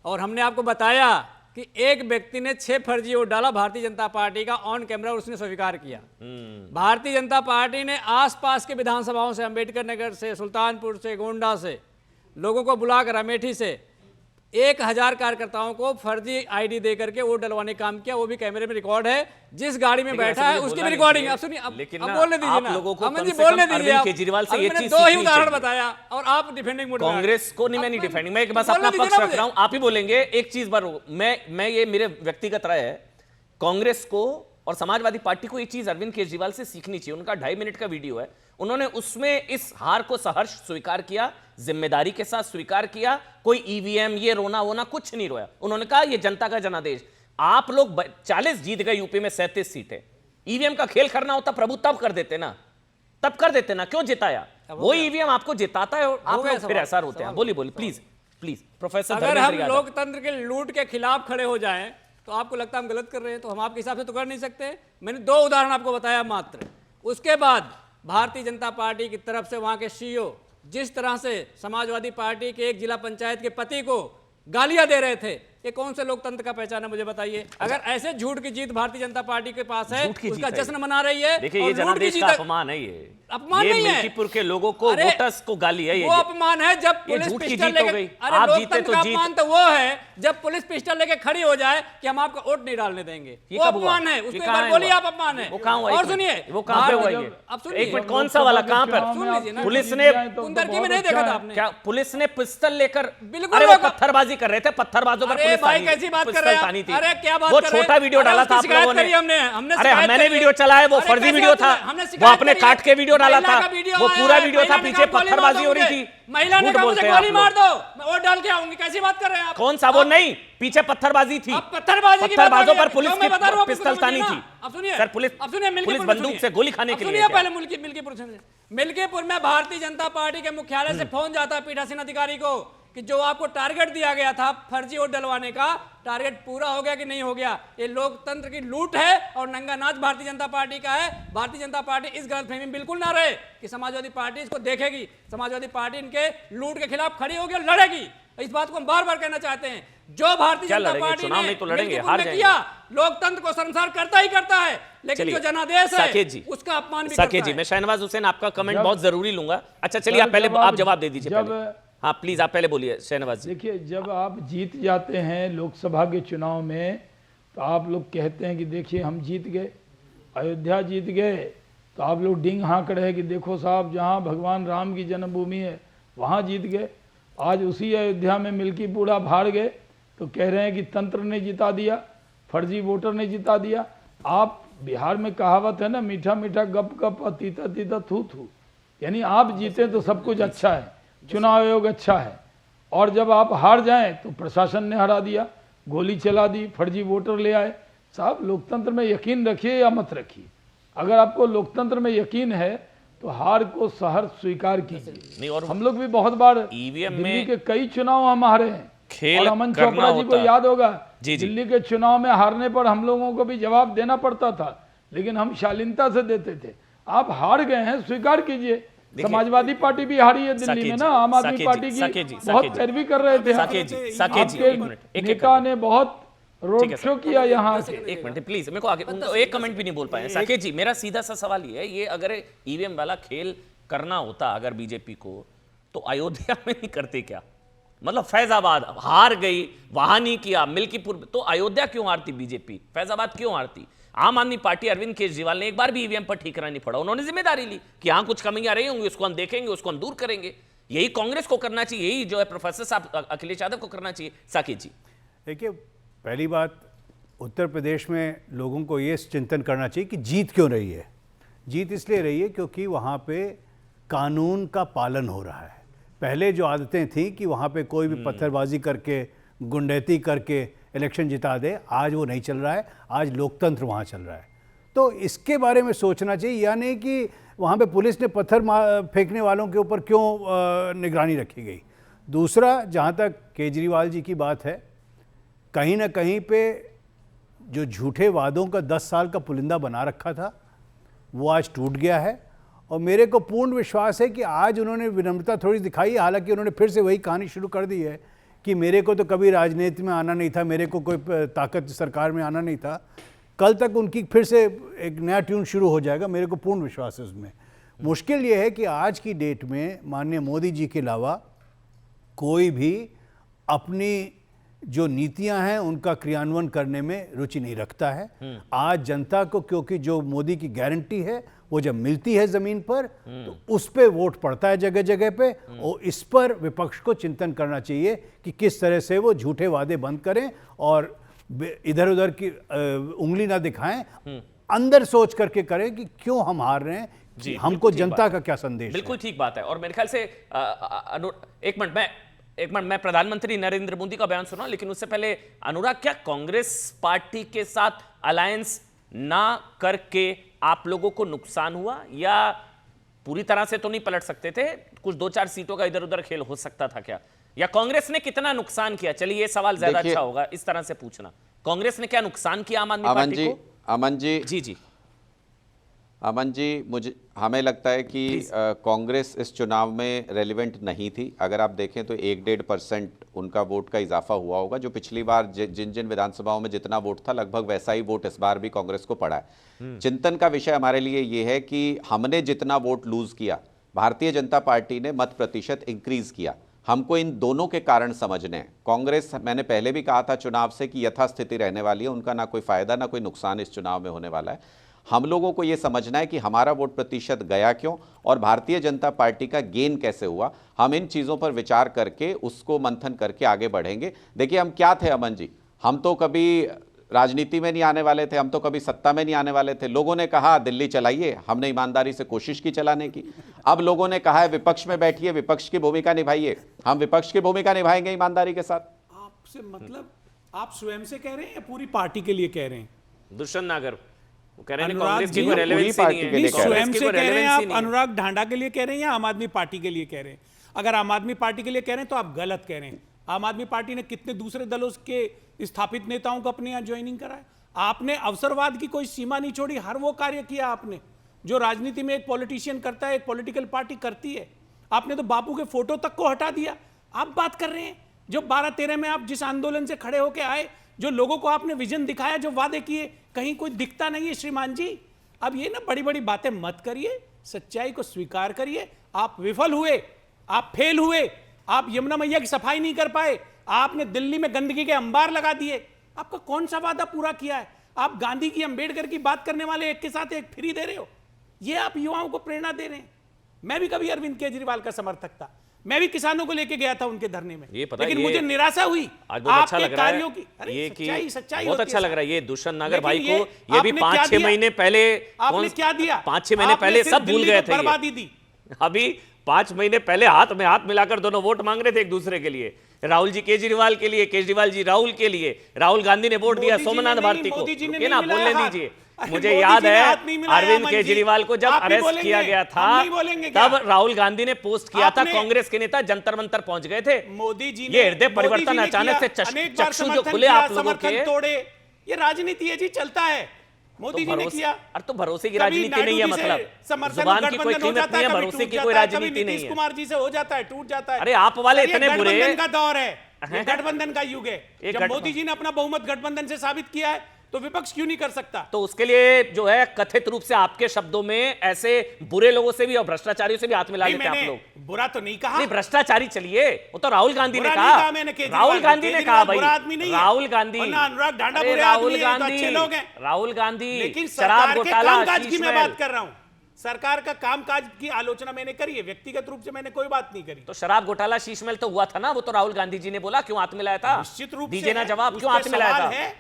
और हमने आपको बताया कि एक व्यक्ति ने 6 फर्जी वोट डाला भारतीय जनता पार्टी का ऑन कैमरा और उसने स्वीकार किया। भारतीय जनता पार्टी ने आसपास के विधानसभाओं से, अंबेडकर नगर से, सुल्तानपुर से, गोंडा से लोगों को बुलाकर, अमेठी से 1000 कार्यकर्ताओं को फर्जी आईडी दे करके वोट डलवाने का काम किया। वो भी कैमरे में रिकॉर्ड है। जिस गाड़ी में लेकिन बैठा ऐसा है मुझे उसकी बोलना भी नहीं रिकॉर्डिंग। चाहिए। अब सुनिए, अब लेकिन अब ना, बोलने दीजिए आप ना। लोगों को अमन कम जी से बोलने कम दीजिए। अरविंद केजरीवाल से ये मैंने चीज 2 ही सीखनी उदाहरण चाहिए। बताया और आप डिफेंडिंग मोड में आ गए। कांग्रेस को नहीं, मैं नहीं डिफेंडिंग, मैं बस बोलने अपना दीजिए पक्ष ना रख रहा हूं। आप ही बोलेंगे एक चीज पर। मैं ये मेरे व्यक्तिगत राय है, कांग्रेस को और समाजवादी पार्टी को ये चीज अरविंद केजरीवाल से सीखनी चाहिए। उनका 2.5 मिनट का वीडियो है, उन्होंने उसमें इस हार को सहर्ष स्वीकार किया, जिम्मेदारी के साथ स्वीकार किया। कोई ईवीएम ये रोना वोना कुछ नहीं रोया। उन्होंने कहा ये जनता का जनादेश। आप लोग 40 जीत गए यूपी में 37 सीटें। ईवीएम का खेल करना होता प्रभु तब कर देते ना, तब कर देते ना, क्यों जिताया? वो ईवीएम आपको जिताता है और आप गया लोग फिर सवाल, ऐसा होते हैं। बोलिए बोलिए प्लीज प्लीज। प्रोफेसर अगर धर्मेंद्र हम यादव। लोकतंत्र के लूट के खिलाफ खड़े हो जाएं तो आपको लगता है हम गलत कर रहे हैं, तो हम आपके हिसाब से तो कर नहीं सकते। मैंने 2 उदाहरण आपको बताया मात्र। उसके बाद भारतीय जनता पार्टी की तरफ से वहां के सीईओ जिस तरह से समाजवादी पार्टी के एक जिला पंचायत के पति को गालियां दे रहे थे, ये कौन से लोकतंत्र का पहचान है मुझे बताइए? अगर ऐसे झूठ की जीत भारतीय जनता पार्टी के पास है, झूठ की उसका जीत है जश्न मना रही है। देखिए और ये लूट की जनादेश जीत का है। अपमान है। ये अपमान ये नहीं है। मिल्कीपुर के लोगों को, अरे, वोटर्स को गाली है ये। वो अपमान है जब ये पुलिस झूठ की पिस्टल जीत हो लेके, गई। अरे आप जीते लोकतंत्र तो का जीत। अपमान तो वो है जब पुलिस पिस्टल लेके खड़ी हो जाए कि हम आपका वोट नहीं डालने देंगे। ये वो कब हुआ? अपमान है, ये उसको एक कहाँ बार है बोलिए हुआ? आप अपमान है। वो कहाँ हुआ? एक और मिनट। सुनिए, वो कहाँ पे हुआ ये? अब सुनिए, एक मिनट, कौन सा वाला कहाँ पर? सुन लीजिए ना। पुलिस ने कुंदरकी में नहीं देखा था आपने? क्या पुलिस ने पिस्टल लेकर? बिल्कुल अरे वो रोका। पत्थरबाजी कर रहे थे, पत्थरबाजों पर अरे पुलिस भाई तानी- कैसी बात कर पिस्टल रहे हैं तानी आप? थी। अरे क्या बात वो कर रहे हैं? छोटा वीडियो अरे डाला उसकी था आप शिकायत लोगों ने। करी हमने अरे शिकायत मैंने करी वीडियो है। चलाया, वो अरे फर्जी कैसे वीडियो बात था। कर रहे हैं? हमने वो शिकायत आपने करी काट है। के वीडियो डाला महिला था। का वीडियो वो आया पूरा है, वीडियो था, महिला ने पीछे कहा गोली मार पत्थरबाजी दो हो रही मुझे। थी। महिला ने झूठ कहा बोलते मुझे हैं गोली आप मार लोग। दो, मैं वोट डाल के आऊंगी। कैसी बात कर रहे हैं आप? कौन सा वो? नहीं, पीछे पत्थरबाजी थी। अब पत्थरबाजी की बात पत्थरबाजों आ गई। पर पुलिस जो मैं बता रहा हूं, की आप इसको पिस्टल तानी समझिए थी। ना। अब सुनिए सर पुलिस अब सुनिए, पुलिस मिल्कीपुर में बंदूक सुनिए। से गोली खाने अब के लिए सुनिए क्या? पहले मिल्कीपुर सुनिए। मिल्कीपुर में भारतीय जनता पार्टी के मुख्यालय से फोन जाता है पीठासीन अधिकारी को कि जो आपको टारगेट दिया गया था फर्जी वोट डलवाने का, टारगेट पूरा हो गया कि नहीं हो गया? ये लोकतंत्र की लूट है और नंगा नाच भारतीय जनता पार्टी का है। भारतीय जनता पार्टी इस गलतफहमी में बिल्कुल ना रहे कि समाजवादी पार्टी इसको देखेगी। समाजवादी पार्टी इनके लूट के खिलाफ खड़ी होगी और लड़ेगी। इस बात को हम बार बार कहना चाहते हैं। जो भारतीय क्या जनता लड़ेंगे? पार्टी चुनाव ने नहीं तो लड़ेंगे, मिल्कीपुर हार में जाएंगे। किया, लोकतंत्र को शर्मसार करता ही करता है, लेकिन चलिए, जो जनादेश साकेत जी, है उसका अपमान भी साकेत करता जी, है। मैं शहनवाज हुसैन आपका कमेंट जब- बहुत जरूरी लूंगा। अच्छा चलिए, आप पहले आप जवाब दे दीजिए पहले। हाँ प्लीज आप पहले बोलिए शहनवाज जी। देखिए, जब आप जीत जाते हैं लोकसभा के चुनाव में तो आप लोग कहते हैं कि देखिए हम जीत गए, अयोध्या जीत गए, तो आप लोग डिंग हाँक रहे हैं कि देखो साहब जहाँ भगवान राम की जन्मभूमि है वहाँ जीत गए। आज उसी अयोध्या में मिल्कीपुर आप हार गए तो कह रहे हैं कि तंत्र ने जिता दिया, फर्जी वोटर ने जिता दिया। आप बिहार में कहावत है ना, मीठा मीठा गप गप और तीता तीता थू थू, यानी आप जीते तो सब कुछ अच्छा है, चुनाव आयोग अच्छा है, और जब आप हार जाएं तो प्रशासन ने हरा दिया, गोली चला दी, फर्जी वोटर ले आए। साहब लोकतंत्र में यकीन रखिए या मत रखिए, अगर आपको लोकतंत्र में यकीन है तो हार को सहर्ष स्वीकार कीजिए। नहीं, और हम लोग भी बहुत बार ईवीएम दिल्ली में के कई चुनाव हम हारे हैं, खेल और अमन करना चोपड़ा जी को होता है। याद होगा जी, जी। दिल्ली के चुनाव में हारने पर हम लोगों को भी जवाब देना पड़ता था, लेकिन हम शालीनता से देते थे। आप हार गए हैं, स्वीकार कीजिए। समाजवादी पार्टी भी हारी है दिल्ली में ना, आम आदमी पार्टी की बहुत पैरवी कर रहे थे। साकेत जी, साकेत जी, एक मिनट, आपके एक नेता ने बहुत रोड ठीक है, शो किया यहाँ से। एक मिनट प्लीज, मेरे को आगे एक कमेंट भी नहीं बोल पाए। साकेत जी, मेरा सीधा सा सवाल ये है, ये अगर ईवीएम वाला खेल करना होता अगर बीजेपी को, तो अयोध्या में नहीं करते क्या? मतलब फैजाबाद हार गई, वहां नहीं किया, मिल्कीपुर, तो अयोध्या क्यों हारती बीजेपी? फैजाबाद क्यों हारती? आम आदमी पार्टी अरविंद केजरीवाल ने एक बार भी ईवीएम पर ठीकरा नहीं पड़ा। उन्होंने जिम्मेदारी ली कि हाँ कुछ कमियां रही होंगी, उसको हम देखेंगे, उसको हम दूर करेंगे। यही कांग्रेस को करना चाहिए, यही जो है प्रोफेसर साहब अखिलेश यादव को करना चाहिए। साकेत जी, देखिए, पहली बात, उत्तर प्रदेश में लोगों को ये चिंतन करना चाहिए कि जीत क्यों रही है। जीत इसलिए रही है क्योंकि वहाँ पे कानून का पालन हो रहा है। पहले जो आदतें थी कि वहाँ पे कोई भी पत्थरबाजी करके, गुंडैती करके इलेक्शन जिता दे, आज वो नहीं चल रहा है, आज लोकतंत्र वहाँ चल रहा है। तो इसके बारे में सोचना चाहिए, यानी कि वहाँ पे पुलिस ने पत्थर फेंकने वालों के ऊपर क्यों निगरानी रखी गई। दूसरा, जहाँ तक केजरीवाल जी की बात है, कहीं ना कहीं पे जो झूठे वादों का 10 साल का पुलिंदा बना रखा था वो आज टूट गया है। और मेरे को पूर्ण विश्वास है कि आज उन्होंने विनम्रता थोड़ी दिखाई है, हालांकि उन्होंने फिर से वही कहानी शुरू कर दी है कि मेरे को तो कभी राजनीति में आना नहीं था, मेरे को कोई ताकत सरकार में आना नहीं था। कल तक उनकी फिर से एक नया ट्यून शुरू हो जाएगा, मेरे को पूर्ण विश्वास है उसमें। मुश्किल ये है कि आज की डेट में माननीय मोदी जी के अलावा कोई भी अपनी जो नीतियां हैं उनका क्रियान्वयन करने में रुचि नहीं रखता है। आज जनता को, क्योंकि जो मोदी की गारंटी है वो जब मिलती है जमीन पर तो उस पे वोट पड़ता है जगह जगह पे। और इस पर विपक्ष को चिंतन करना चाहिए कि किस तरह से वो झूठे वादे बंद करें और इधर उधर की उंगली ना दिखाएं, अंदर सोच करके करें कि क्यों हम हार रहे हैं, जी, हमको जनता का क्या संदेश है। बिल्कुल ठीक बात है। और मेरे ख्याल से एक मिनट मैं प्रधानमंत्री नरेंद्र मोदी का बयान सुना, लेकिन उससे पहले अनुराग, क्या कांग्रेस पार्टी के साथ अलायंस ना करके आप लोगों को नुकसान हुआ, या पूरी तरह से तो नहीं पलट सकते थे, कुछ 2-4 सीटों का इधर उधर खेल हो सकता था क्या, या कांग्रेस ने कितना नुकसान किया? चलिए ये सवाल ज्यादा अच्छा होगा इस तरह से पूछना, कांग्रेस ने क्या नुकसान किया आम आदमी पार्टी को? अमन जी, हमें लगता है कि कांग्रेस इस चुनाव में रेलिवेंट नहीं थी। अगर आप देखें तो 1-1.5% उनका वोट का इजाफा हुआ होगा। जो पिछली बार जिन विधानसभाओं में जितना वोट था, लगभग वैसा ही वोट इस बार भी कांग्रेस को पड़ा है। चिंतन का विषय हमारे लिए ये है कि हमने जितना वोट लूज किया, भारतीय जनता पार्टी ने मत प्रतिशत इंक्रीज किया। हमको इन दोनों के कारण समझने हैं। कांग्रेस, मैंने पहले भी कहा था चुनाव से कि यथास्थिति रहने वाली है, उनका ना कोई फायदा ना कोई नुकसान इस चुनाव में होने वाला है। हम लोगों को यह समझना है कि हमारा वोट प्रतिशत गया क्यों और भारतीय जनता पार्टी का गेन कैसे हुआ। हम इन चीज़ों पर विचार करके उसको मंथन करके आगे बढ़ेंगे। देखिए, हम क्या थे अमन जी, हम तो कभी राजनीति में नहीं आने वाले थे, हम तो कभी सत्ता में नहीं आने वाले थे। लोगों ने कहा दिल्ली चलाइए, हमने ईमानदारी से कोशिश की चलाने की। अब लोगों ने कहा है विपक्ष में बैठिए, विपक्ष की भूमिका निभाइए, हम विपक्ष की भूमिका निभाएंगे ईमानदारी के साथ। आपसे मतलब आप स्वयं से कह रहे हैं या पूरी पार्टी के लिए कह रहे हैं? दुष्यंत नागर वो कह रहे हैं अनुराग कांग्रेस की जी, कोई रेलेवेंसी नहीं है। नहीं, स्वयं से कोई कह रहे हैं रेलेवेंसी आप? नहीं है। अनुराग ढांडा के लिए कह रहे हैं या आम आदमी पार्टी के लिए कह रहे हैं? अगर आम आदमी पार्टी के लिए कह रहे हैं तो आप गलत कह रहे हैं। आम आदमी पार्टी ने कितने दूसरे दलों के स्थापित नेताओं को अपने यहाँ ज्वाइनिंग कराया। आपने अवसरवाद की कोई सीमा नहीं छोड़ी, हर वो कार्य किया आपने जो राजनीति में एक पॉलिटिशियन करता है, एक पॉलिटिकल पार्टी करती है। आपने तो बापू के फोटो तक को हटा दिया। आप बात कर रहे हैं जो 12-13 में आप जिस आंदोलन से खड़े होके आए, जो लोगों को आपने विजन दिखाया, जो वादे किए, कहीं कोई दिखता नहीं है श्रीमान जी। अब ये ना बड़ी बड़ी बातें मत करिए, सच्चाई को स्वीकार करिए। आप विफल हुए, आप फेल हुए, आप यमुना मैया की सफाई नहीं कर पाए, आपने दिल्ली में गंदगी के अंबार लगा दिए। आपका कौन सा वादा पूरा किया है? आप गांधी की, अंबेडकर की बात करने वाले एक के साथ एक फ्री दे रहे हो। ये आप युवाओं को प्रेरणा दे रहे हैं। मैं भी कभी अरविंद केजरीवाल का समर्थक था, मैं भी किसानों को लेके गया था उनके धरने में, लेकिन मुझे निराशा हुई आज बहुत अच्छा लग रहा है कार्यों की। ये कि सच्चाई बहुत अच्छा लग रहा है ये दुष्यंत नागर भाई को। ये ये भी 5-6 महीने पहले आपने क्या दिया? 5-6 महीने पहले सब भूल गए थे। बर्बादी दी। अभी 5 महीने पहले हाथ में हाथ मिलाकर दोनों वोट मांग रहे थे एक दूसरे के लिए। राहुल जी केजरीवाल के लिए, केजरीवाल जी राहुल के लिए। राहुल गांधी ने वोट दिया सोमनाथ भारती को। रुकिए ना, बोलने दीजिए। मुझे याद है अरविंद केजरीवाल को जब अरेस्ट किया गया था, तब राहुल गांधी ने पोस्ट किया था, कांग्रेस के नेता जंतर मंतर पहुंच गए थे। मोदी जी ये हृदय परिवर्तन अचानक से चक्षु जो खुले आप लोगों के, तोड़े। ये राजनीति है जी, चलता है। मोदी जी ने किया। अरे तो भरोसे की राजनीति नहीं है, मतलब जुबान की कोई कीमत नहीं है, भरोसे की कोई राजनीति नहीं है। कुमार जी से हो जाता है, टूट जाता है। अरे आप वाले इतने बुरे, गठबंधन का दौर है, गठबंधन का युग है। जब मोदी जी ने अपना बहुमत गठबंधन से साबित किया है तो विपक्ष क्यों नहीं कर सकता? तो उसके लिए जो है कथित रूप से आपके शब्दों में ऐसे बुरे लोगों से भी और भ्रष्टाचारियों से भी हाथ मिला लेते आप लोग। बुरा तो नहीं कहा। नहीं, भ्रष्टाचारी चलिए, वो तो राहुल गांधी ने कहा। राहुल गांधी ने कहा भाई, राहुल गांधी, अनुराग ढांडा बुरे राहुल आदमी हैं, अच्छे लोग हैं। राहुल गांधी, लेकिन शराब घोटाला, कामकाज की मैं बात कर रहा हूं। सरकार का कामकाज की आलोचना मैंने करी है, व्यक्तिगत रूप से मैंने कोई बात नहीं करी। तो शराब घोटाला शीश महल तो हुआ था ना, वो तो राहुल गांधी जी ने बोला, क्यों हाथ मिलाया था? निश्चित रूप दीजिए ना जवाब, क्यों हाथ मिलाया था?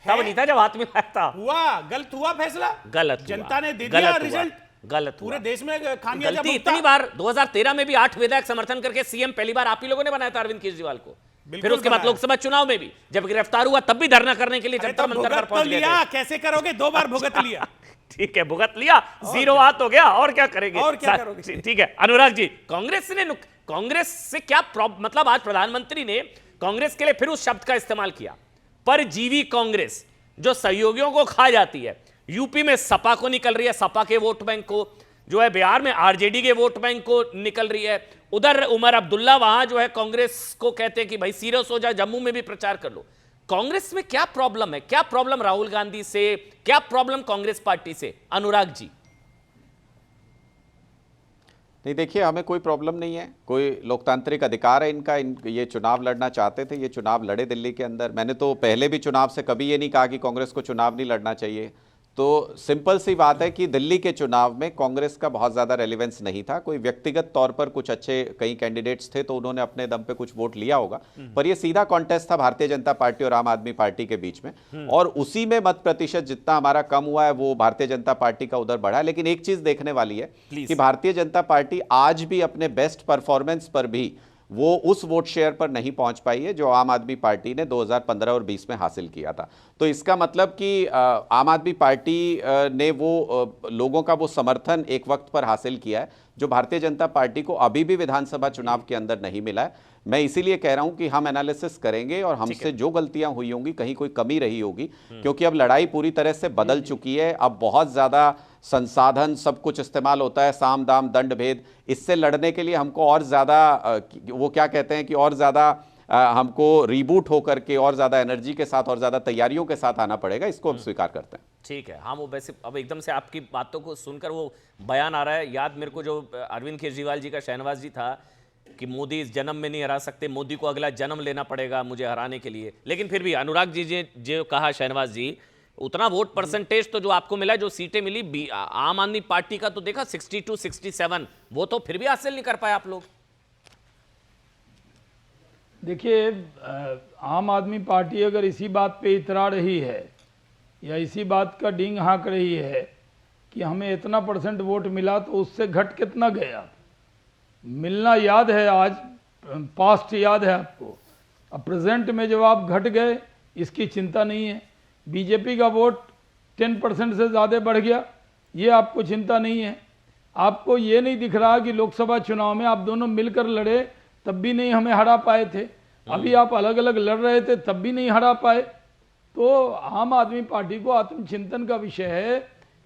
तब नहीं था जब हाथ मिलाया था। हुआ, गलत हुआ फैसला, गलत जनता ने दे दिया रिजल्ट, गलत पूरे देश में खामियाजा इतनी बार 2013 में भी 8 विधायक समर्थन करके सीएम पहली बार आप ही लोगों ने बनाया था अरविंद केजरीवाल को। फिर उसके बाद लोकसभा चुनाव में भी जब गिरफ्तार हुआ तब भी धरना करने के लिए अरे जंतर तो मंतर पर भुगत तो पहुंच गए लिया, थे। कैसे करोगे? 2 बार भुगत लिया। ठीक है, भुगत लिया, जीरो हाथ हो गया, और क्या करेंगे? और क्या करोगे? ठीक है अनुराग जी, कांग्रेस से क्या मतलब आज प्रधानमंत्री ने कांग्रेस के लिए फिर उस शब्द का इस्तेमाल किया, परजीवी कांग्रेस जो सहयोगियों को खा जाती है। यूपी में सपा को निकल रही है, सपा के वोट बैंक को, जो है बिहार में आरजेडी के वोट बैंक को निकल रही है, उधर उमर अब्दुल्ला वहां जो है कांग्रेस को कहते हैं कि भाई सीरियस हो जा, जम्मू में भी प्रचार कर लो। कांग्रेस में क्या प्रॉब्लम है? क्या प्रॉब्लम राहुल गांधी से, क्या प्रॉब्लम कांग्रेस पार्टी से? अनुराग जी। नहीं, देखिए, हमें कोई प्रॉब्लम नहीं है, कोई लोकतांत्रिक अधिकार है इनका। ये चुनाव लड़ना चाहते थे, ये चुनाव लड़े दिल्ली के अंदर। मैंने तो पहले भी चुनाव से कभी ये नहीं कहा कि कांग्रेस को चुनाव नहीं लड़ना चाहिए। तो सिंपल सी बात है कि दिल्ली के चुनाव में कांग्रेस का बहुत ज़्यादा रेलेवेंस नहीं था। कोई व्यक्तिगत तौर पर कुछ अच्छे कई कैंडिडेट्स थे तो उन्होंने अपने दम पे कुछ वोट लिया होगा, पर ये सीधा कॉन्टेस्ट था भारतीय जनता पार्टी और आम आदमी पार्टी के बीच में, और उसी में मत प्रतिशत जितना हमारा कम हुआ है वो भारतीय जनता पार्टी का उधर बढ़ा है। लेकिन एक चीज़ देखने वाली है कि भारतीय जनता पार्टी आज भी अपने बेस्ट परफॉर्मेंस पर भी वो उस वोट शेयर पर नहीं पहुंच पाई है जो आम आदमी पार्टी ने 2015 और 20 में हासिल किया था। तो इसका मतलब कि आम आदमी पार्टी ने वो लोगों का वो समर्थन एक वक्त पर हासिल किया है जो भारतीय जनता पार्टी को अभी भी विधानसभा चुनाव के अंदर नहीं मिला है। मैं इसीलिए कह रहा हूं कि हम एनालिसिस करेंगे और हमसे जो गलतियां हुई होंगी, कहीं कोई कमी रही होगी, क्योंकि अब लड़ाई पूरी तरह से बदल चुकी है। अब बहुत ज़्यादा संसाधन सब कुछ इस्तेमाल होता है, साम दाम दंड भेद। इससे लड़ने के लिए हमको और ज़्यादा वो क्या कहते हैं कि और ज़्यादा हमको रीबूट होकर के और ज़्यादा एनर्जी के साथ और ज़्यादा तैयारियों के साथ आना पड़ेगा। इसको हम स्वीकार करते हैं। ठीक है, हाँ, वो वैसे अब एकदम से आपकी बातों को सुनकर वो बयान आ रहा है याद मेरे को, जो अरविंद केजरीवाल जी का शहनवाज जी था कि मोदी इस जन्म में नहीं हरा सकते, मोदी को अगला जन्म लेना पड़ेगा मुझे हराने के लिए। लेकिन फिर भी अनुराग जी ने जो कहा शहनवाज जी, उतना वोट परसेंटेज तो जो आपको मिला, जो सीटें मिली आम आदमी पार्टी का तो देखा 62 67, वो तो फिर भी हासिल नहीं कर पाए आप लोग। देखिए, आम आदमी पार्टी अगर इसी बात पे इतरा रही है या इसी बात का डींग हाँक रही है कि हमें इतना % वोट मिला, तो उससे घट कितना गया? मिलना याद है, आज पास्ट याद है आपको, अब प्रेजेंट में जब आप घट गए इसकी चिंता नहीं है। बीजेपी का वोट 10% से ज़्यादा बढ़ गया, ये आपको चिंता नहीं है। आपको ये नहीं दिख रहा कि लोकसभा चुनाव में आप दोनों मिलकर लड़े तब भी नहीं हमें हरा पाए थे, अभी आप अलग अलग लड़ रहे थे तब भी नहीं हरा पाए। तो आम आदमी पार्टी को आत्मचिंतन का विषय है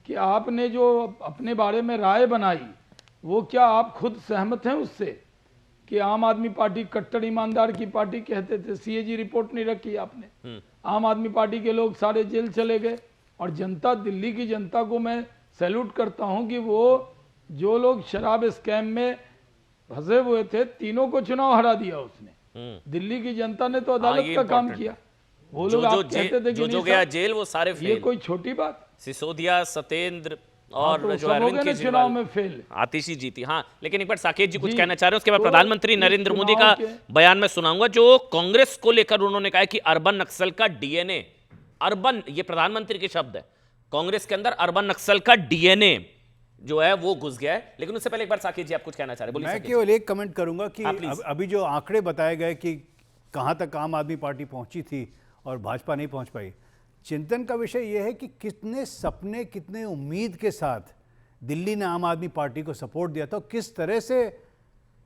कि आपने जो अपने बारे में राय बनाई, वो क्या आप खुद सहमत हैं उससे कि आम आदमी पार्टी कट्टर ईमानदार की पार्टी कहते थे? सीएजी रिपोर्ट नहीं रखी आपने, आम आदमी पार्टी के लोग सारे जेल चले गए। और जनता, दिल्ली की जनता को मैं सैल्यूट करता हूं कि वो जो लोग शराब स्कैम में फंसे हुए थे, तीनों को चुनाव हरा दिया उसने। दिल्ली की जनता ने तो अदालत का काम किया। वो लोग आप कहते थे कि जो गया जेल वो सारे फेल। ये कोई छोटी बात? सिसोदिया, सत्येंद्र और तो जो सब हो अरविंद गए ना केजरीवाल, चुनाव में फेल। आतिशी जीती। हाँ, लेकिन एक बार साकेत जी कुछ जी, कहना चाह रहे हैं, उसके बाद तो प्रधानमंत्री इस नरेंद्र मोदी चुनाव का के- बयान में सुनाऊंगा, जो कांग्रेस को लेकर उन्होंने कहा कि अर्बन नक्सल का डीएनए, अर्बन, ये प्रधानमंत्री के शब्द है, कांग्रेस के अंदर अर्बन नक्सल का डीएनए जो है वो घुस गया है। लेकिन उससे पहले एक बार साकेत जी आप कुछ कहना चाह रहे हैं, बोलिए मैं साकेत जी। केवल एक कमेंट करूंगा कि हाँ, प्लीज। अभी जो आंकड़े बताए गए कि कहां तक आम आदमी पार्टी पहुंची थी और भाजपा नहीं पहुंच पाई, चिंतन का विषय यह है कि कितने सपने, कितने उम्मीद के साथ दिल्ली ने आम आदमी पार्टी को सपोर्ट दिया था, किस तरह से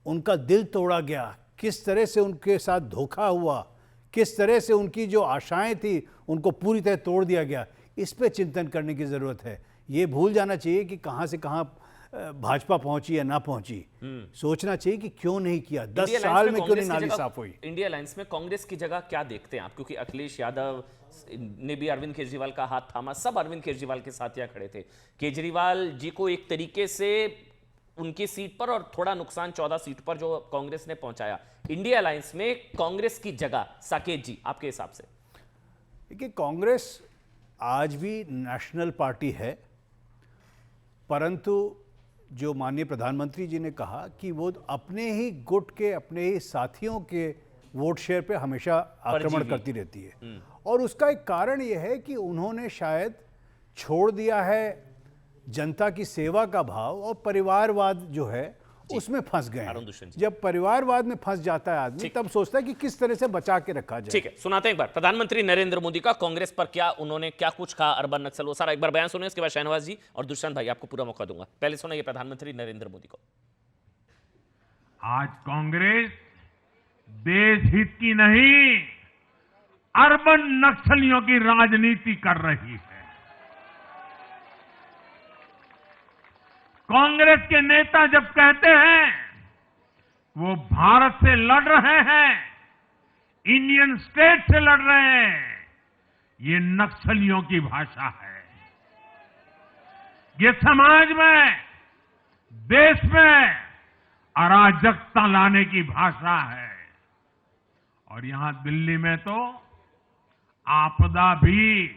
उनका दिल तोड़ा गया, किस तरह से उनके साथ धोखा हुआ, किस तरह से उनकी जो आशाएं थी उनको पूरी तरह तोड़ दिया गया। इस पे चिंतन करने की ज़रूरत है। ये भूल जाना चाहिए कि कहाँ से कहाँ भाजपा पहुंची या ना पहुंची। सोचना चाहिए कि क्यों नहीं किया, 10 साल में क्यों नहीं नाली साफ हुई। इंडिया अलायंस में कांग्रेस की जगह क्या देखते हैं आप? क्योंकि अखिलेश यादव ने भी अरविंद केजरीवाल का हाथ थामा, सब अरविंद केजरीवाल के साथ यहाँ खड़े थे। केजरीवाल जी को एक तरीके से उनकी सीट पर और थोड़ा नुकसान 14 सीट पर जो कांग्रेस ने पहुंचाया, इंडिया अलायंस में कांग्रेस की जगह साकेत जी आपके हिसाब से? देखिए, कांग्रेस आज भी नेशनल पार्टी है, परंतु जो माननीय प्रधानमंत्री जी ने कहा कि वो अपने ही गुट के, अपने ही साथियों के वोट शेयर पे हमेशा आक्रमण करती रहती है। और उसका एक कारण ये है कि उन्होंने शायद छोड़ दिया है जनता की सेवा का भाव, और परिवारवाद जो है उसमें फंस गए अरुण हैं। दुष्यंत जी। जब परिवारवाद में फंस जाता है आदमी, तब सोचता है कि किस तरह से बचा के रखा जाए। ठीक है, सुनाते हैं एक बार प्रधानमंत्री नरेंद्र मोदी का कांग्रेस पर उन्होंने क्या कुछ कहा, अर्बन नक्सल, वो सारा एक बार बयान सुनिए, उसके बाद शहनवाज जी और दुष्यंत भाई आपको पूरा मौका दूंगा। पहले सुनिए प्रधानमंत्री नरेंद्र मोदी को। आज कांग्रेस देश हित की नहीं, अर्बन नक्सलियों की राजनीति कर रही है। कांग्रेस के नेता जब कहते हैं वो भारत से लड़ रहे हैं, इंडियन स्टेट से लड़ रहे हैं, ये नक्सलियों की भाषा है। ये समाज में, देश में अराजकता लाने की भाषा है। और यहां दिल्ली में तो आपदा भी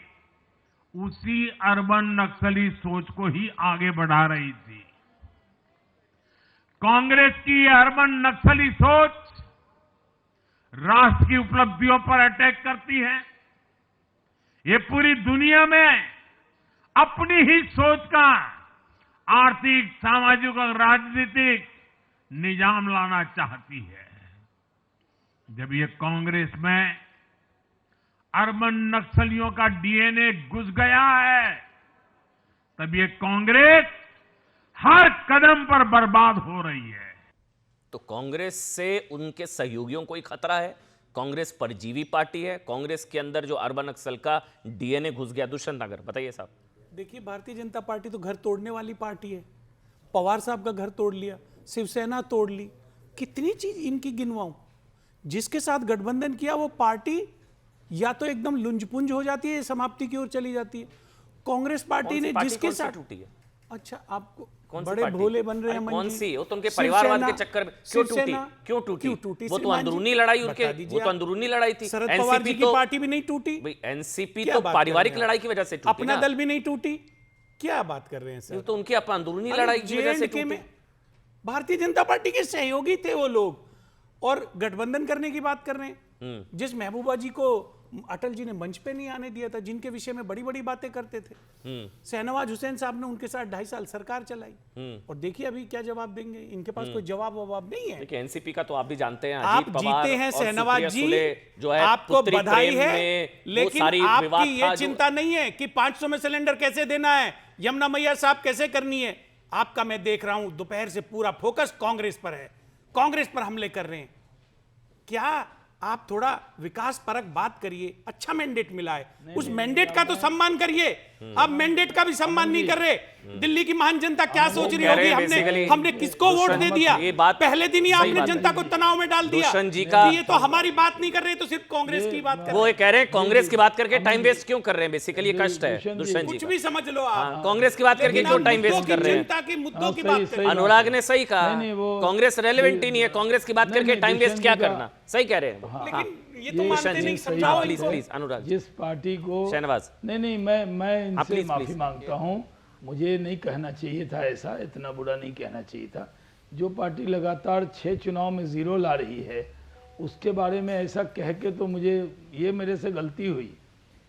उसी अर्बन नक्सली सोच को ही आगे बढ़ा रही थी। कांग्रेस की यह अर्बन नक्सली सोच राष्ट्र की उपलब्धियों पर अटैक करती है। ये पूरी दुनिया में अपनी ही सोच का आर्थिक, सामाजिक और राजनीतिक निजाम लाना चाहती है। जब ये कांग्रेस में अर्बन नक्सलियों का डीएनए घुस गया है, तब ये कांग्रेस हर कदम पर बर्बाद हो रही है। तो कांग्रेस से उनके सहयोगियों को ही खतरा है। कांग्रेस परजीवी पार्टी है। कांग्रेस के अंदर जो अर्बन नक्सल का डीएनए घुस गया। दुष्यंत नगर बताइए साहब। देखिए, भारतीय जनता पार्टी तो घर तोड़ने वाली पार्टी है। पवार साहब का घर तोड़ लिया, शिवसेना तोड़ ली, कितनी चीज इनकी गिनवाऊं। जिसके साथ गठबंधन किया वो पार्टी या तो एकदम लुंजपुंज हो जाती है, समाप्ति की ओर चली जाती है। कांग्रेस पार्टी ने जिसके साथ टूटी है। अच्छा, आपको कौन सी बड़े पार्टी? भोले बन रहे हैं कौन मंजी। सी? वो तो उनके परिवारवाद के चक्कर में क्यों टूटी? शिवसेना क्यों टूटी? वो तो श्रीमान जी? अंदरूनी लड़ाई उनके, बता दीजिए वो तो आप। अंदरूनी लड़ाई थी। शरद पवार जी की तो पार्टी भी नहीं टूटी। भाई एनसीपी क्या तो बात कर पारिवारिक रहे हैं लड़ाई की वजह से टूटी अपना ना। दल भी नहीं टूटी। क्या बात कर रहे हैं सर? ये तो उनकी अंदरूनी लड़ाई की वजह से JNK टूटी। में भारतीय जनता पार्टी के सहयोगी थे वो लोग, और गठबंधन करने की बात कर रहे हैं। जिस महबूबा जी को अटल जी ने मंच पे नहीं आने दिया था, जिनके विषय में बड़ी बड़ी बातें करते थे, शहनवाज हुसैन साहब ने उनके साथ 2.5 साल सरकार चलाई। और देखिए अभी क्या जवाब देंगे। इनके पास कोई जवाब नहीं है। देखिए एनसीपी का तो आप भी जानते हैं, आप अजीत पवार जीते हैं और शहनवाज सुप्रिया जी, सुले जो है, आपको पुत्री बधाई प्रेम है, में वो लेकिन सारी विवाद आपकी था ये चिंता नहीं है कि 500 में सिलेंडर कैसे देना है, यमुना मैया साहब कैसे करनी है। आपका मैं देख रहा हूं दोपहर से पूरा फोकस कांग्रेस पर है, कांग्रेस पर हमले कर रहे हैं। क्या आप थोड़ा विकास परक बात करिए। अच्छा मैंडेट मिला है, उस मैंडेट का तो सम्मान करिए। आप मैंडेट का भी सम्मान नहीं कर रहे। दिल्ली की महान जनता क्या सोच रही होगी, हमने किसको वोट दे दिया। पहले दिन ही आपने जनता को तनाव में डाल दिया। दुष्यंत जी का ये तो हमारी बात नहीं कर रहे, तो सिर्फ कांग्रेस की बात कर वो रहे ये कह रहे हैं कांग्रेस की बात करके टाइम वेस्ट क्यों कर रहे हैं। बेसिकली ये कष्ट है दुष्यंत जी कुछ का। भी समझ लो आप, कांग्रेस की बात करके लेकिन क्यों आप टाइम वेस्ट मुद्दों कर की, रहे हैं। जनता के मुद्दों की सही- बात सही करिए। अनुराग ने सही कहा, नहीं, वो- कांग्रेस रेलेवेंट ही नहीं है, कांग्रेस की बात करके टाइम वेस्ट दुष्यंत क्या जी का- करना। सही कह रहे हैं। हाँ। लेकिन ये तो ये मानते दुष्यंत नहीं, जी, समझाओ प्लीज इनको। प्लीज अनुराग जिस पार्टी को शहनवाज। नहीं मैं इनसे प्लीज, माफी प्लीज। मांगता हूं। मुझे नहीं कहना चाहिए था ऐसा, इतना बुरा नहीं कहना चाहिए था। जो पार्टी लगातार 6 चुनाव में 0 ला रही है, उसके बारे में ऐसा कह के तो मुझे ये मेरे से गलती हुई,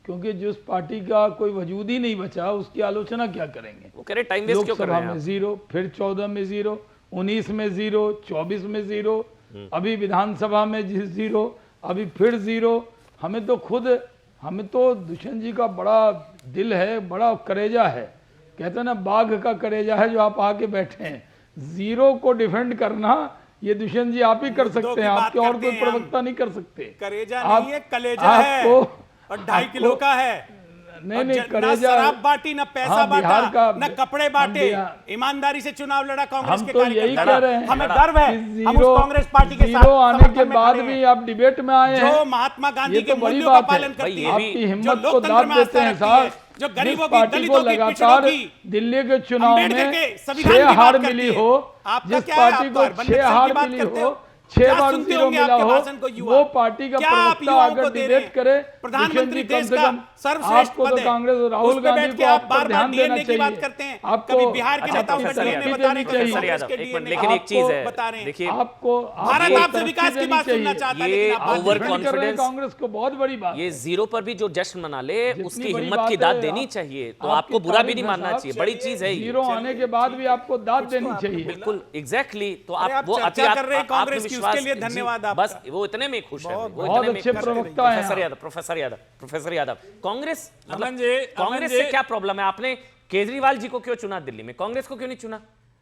क्योंकि जिस पार्टी का कोई वजूद ही नहीं बचा उसकी आलोचना क्या करेंगे। वो कह रहे टाइम वेस्ट क्यों कर रहे लोकसभा हैं में आप? 0, फिर 14 में 0, 19 में 0, 24 में 0, अभी विधानसभा में 0, अभी फिर 0। हमें तो दुष्यंत जी का बड़ा दिल है, बड़ा करेजा है। कहते हैं ना, बाघ का करेजा है जो आप आके बैठे हैं। 0 को डिफेंड करना ये दुष्यंत जी आप ही कर सकते हैं, आपके और कोई प्रवक्ता नहीं कर सकते। कलेजा नहीं है, कलेजा है, और 2.5 किलो का है। नहीं ना करेजा। शराब बांटी, ना पैसा हाँ, बिहार बांटा, का- ना कपड़े बांटे। हम ईमानदारी से चुनाव लड़ा कांग्रेस हम के तो यही कार्यकर्ता। कह रहे हैं। हमें गर्व है, कि हम उस कांग्रेस पार्टी के साथ 0 आने समर्थन के में बाद खड़े भी हैं। आप डिबेट में आए हैं। जो महात्मा गांधी ये के तो बड़ी मूल्यों का बात है। पालन करती ये है, भी- आपकी जो हिम्मत को लोकतंत्र दाद में देते आस्था हैं रखती साहब। है, जो जिस गरीबों की, पार्टी को दलितों की, लगातार पिछड़ों की, दिल्ली के चुनाव अम्बेडकर में के संविधान 6 की हार बात मिली करती है। हो, आपका जिस क्या है, पार्टी आप को अर्बन 6 नक्सल की हार बात मिली करते हो, हो। 6 क्या बार सुनते जीरो होंगे मिला आपके हो, भाषण को युवा? वो पार्टी का क्या आप प्रवक्ता युवाओं अगर को दे रहे डिबेट हैं? करे, प्रधानमंत्री किशन जी, कम देश से का कम सर्वश्रेष्ठ आपको तो पद है। कांग्रेस और उस राहुल पे बैठ गांधी के को आप आप पर बार-बार ध्यान देना डीएनए की बात चाहिए। करते हैं। आपको कभी बिहार के अच्छा, नेताओं का प्रोफेसर डीएनए यादव, बता रहे हैं, प्रोफेसर कभी कांग्रेस यादव, के एक मिनट, डीएनए लेकिन एक चीज है, बता रहे हैं। देखिए आपको भारत आपको आपसे विकास तरक्की की बात देनी सुनना चाहिए। चाहता है, ये लेकिन आप बात ओवर नहीं डिफेंड कर रहे हैं कॉन्फिडेंस, कांग्रेस को, बहुत बड़ी बात। ये जीरो पर भी जो जश्न मना ले जितनी उसकी बड़ी हिम्मत बात की है, दाद देनी चाहिए, तो आपको बुरा भी नहीं मानना चाहिए, बड़ी चीज है ये। जीरो आने के बाद भी आपको दाद देनी चाहिए। बिल्कुल एग्जैक्टली, तो अरे आप आप वो चर्चा कर रहे हैं कांग्रेस की, आत्मविश्वास उसके लिए जी, धन्यवाद बस आपका। वो इतने में खुश है, वो बहुत इतने में अच्छे खुश है। प्रवक्ता हैं प्रोफेसर आप। यादव, प्रोफेसर यादव, कांग्रेस अमन जी, कांग्रेस अमन से जी। क्या प्रॉब्लम है? आपने केजरीवाल जी को क्यों चुना दिल्ली में, कांग्रेस को क्यों नहीं चुना?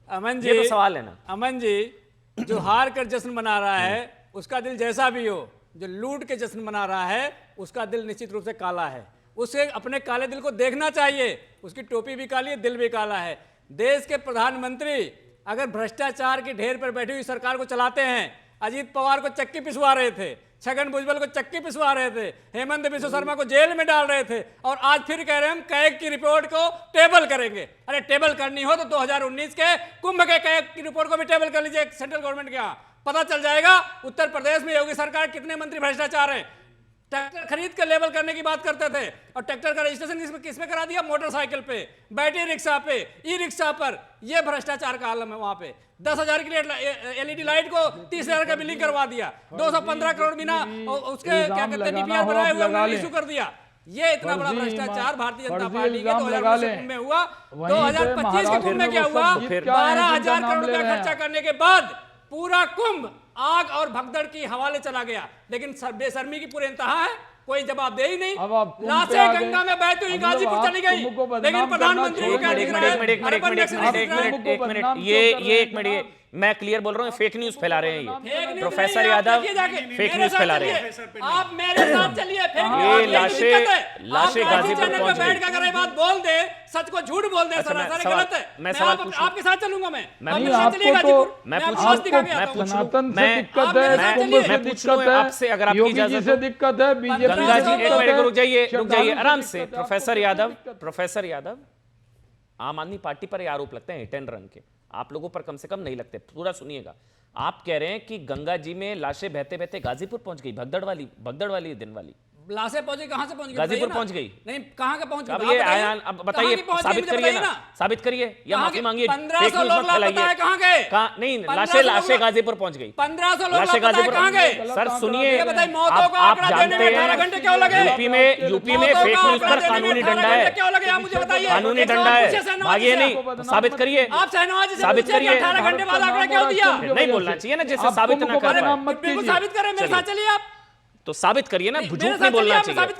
अमन जी, ये तो सवाल है ना। अमन जी, जो हार कर जश्न मना रहा है उसका दिल जैसा भी हो, जो लूट के जश्न मना रहा है उसका दिल निश्चित रूप से काला है। उसे अपने काले दिल को देखना चाहिए, उसकी टोपी भी काली है, दिल भी काला है। देश के प्रधानमंत्री अगर भ्रष्टाचार के ढेर पर बैठी हुई सरकार को चलाते हैं, अजीत पवार को चक्की पिसवा रहे थे, छगन भुजबल को चक्की पिसवा रहे थे, हेमंत बिस्वा शर्मा को जेल में डाल रहे थे, और आज फिर कह रहे हैं हम कैग की रिपोर्ट को टेबल करेंगे। अरे टेबल करनी हो तो 2019 के कुंभ के कैग की रिपोर्ट को भी टेबल कर लीजिए सेंट्रल गवर्नमेंट के यहाँ, पता चल जाएगा उत्तर प्रदेश में योगी सरकार कितने मंत्री भ्रष्टाचार हैं। ट्रैक्टर खरीद कर लेबल करने की बात करते थे, और ट्रैक्टर का रजिस्ट्रेशन किस पे करा दिया? मोटरसाइकिल पे, बैटरी रिक्शा पे, ई रिक्शा पर। ये भ्रष्टाचार का आलम है। वहां पे 10,000 के लिए एलईडी लाइट को 30,000 का बिलिंग करवा दिया, 215 करोड़ बिना उसके क्या कहते हैं डीपीआर बनाए हुए उन्होंने इशू कर दिया। ये इतना बड़ा भ्रष्टाचार भारतीय जनता पार्टी के 2019 कुंभ में हुआ। 2025 के कुंभ में क्या हुआ? 12,000 करोड़ रुपया खर्चा करने के बाद पूरा कुंभ आग और भगदड़ की हवाले चला गया, लेकिन बेशर्मी की पूरे इंतहा है, कोई जवाब दे ही नहीं। लाशें गंगा में बहती हुई गाजीपुर चली गई, लेकिन प्रधानमंत्री को क्या दिख रहा है? एक मिनट, मैं क्लियर बोल रहा हूँ, फेक न्यूज फैला रहे हैं ये प्रोफेसर यादव, फेक न्यूज फैला रहे हैं। आप मेरे साथ चलिए, ये लाशें गाजीपुर पहुंच गई। बैठ कर अगर ये बात बोल दे, सच को झूठ बोल दे, सरासर गलत है। मैं सवाल पूछूं। आपके साथ चलूंगा मैं नहीं, आपके साथ चलिए गाजीपुर, मैं आपको पूछूं, बस दिखा के आता हूं। सनातन से मैं- दिक्कत आप है, मेरे साथ कुंभ चलिए। से मैं पूछ दिक्कत रहा हूं है, आपसे, अगर आपकी योगी जी इजाजत से हो। दिक्कत है, बीजेपी गंगा से जी, एक दिक्कत मिनट है, रुक जाइए श्रद्धालु आराम से से। दिक्कत है, प्रोफेसर आपको यादव, दिक्कत है। प्रोफेसर यादव, आम आदमी पार्टी पर ये आरोप लगते हैं हिट एंड रन के, आप लोगों पर कम से कम नहीं लगते। पूरा सुनिएगा। आप कह रहे हैं कि गंगा जी में लाशें बहते बहते गाजीपुर पहुंच गई, भगदड़ वाली दिन वाली लाशें पहुंची, कहां से पहुंच गई? गाजीपुर बताइए ना। पहुंच गई। नहीं, कहां के पहुंच गई? अब आप ये बताइए। आया, अब बताइए, कहां की पहुंच गई? साबित मुझे करिए बताइए ना, साबित करिए या कहां माफी के? मांगिए। 1500 फेक न्यूज़ लोग मत फैलाइए। लापता है, कहां गए? नहीं, 1500 लाशें लोग गाजीपुर पहुंच गई। 1500 लोग लाशें लापता है, गाजीपुर कहां गए? सर सुनिए, ये बताइए, मौतों का आप आंकड़ा देने जानते में 18 घंटे क्यों लगे? हैं यूपी में मौतों फेक का न्यूज आंकड़ा पर देने में कानूनी 18 डंडा घंटे है, क्यों लगे? आप मुझे बताइए। कानूनी एक सवाल डंडा पूछिए है, शहनवाज भागिए जी से। नहीं, साबित करिए। आप शहनवाज जी से साबित पूछिए कि करिए। 18 घंटे बाद आंकड़ा क्यों दिया? नहीं बोलना चाहिए ना, जैसे साबित ना कर पाए। बिल्कुल साबित करें, मेरे साथ चलिए आप। तो साबित करिए ना, झूठ मेरे नहीं साथ बोलना चलिए, आप चाहिए। साबित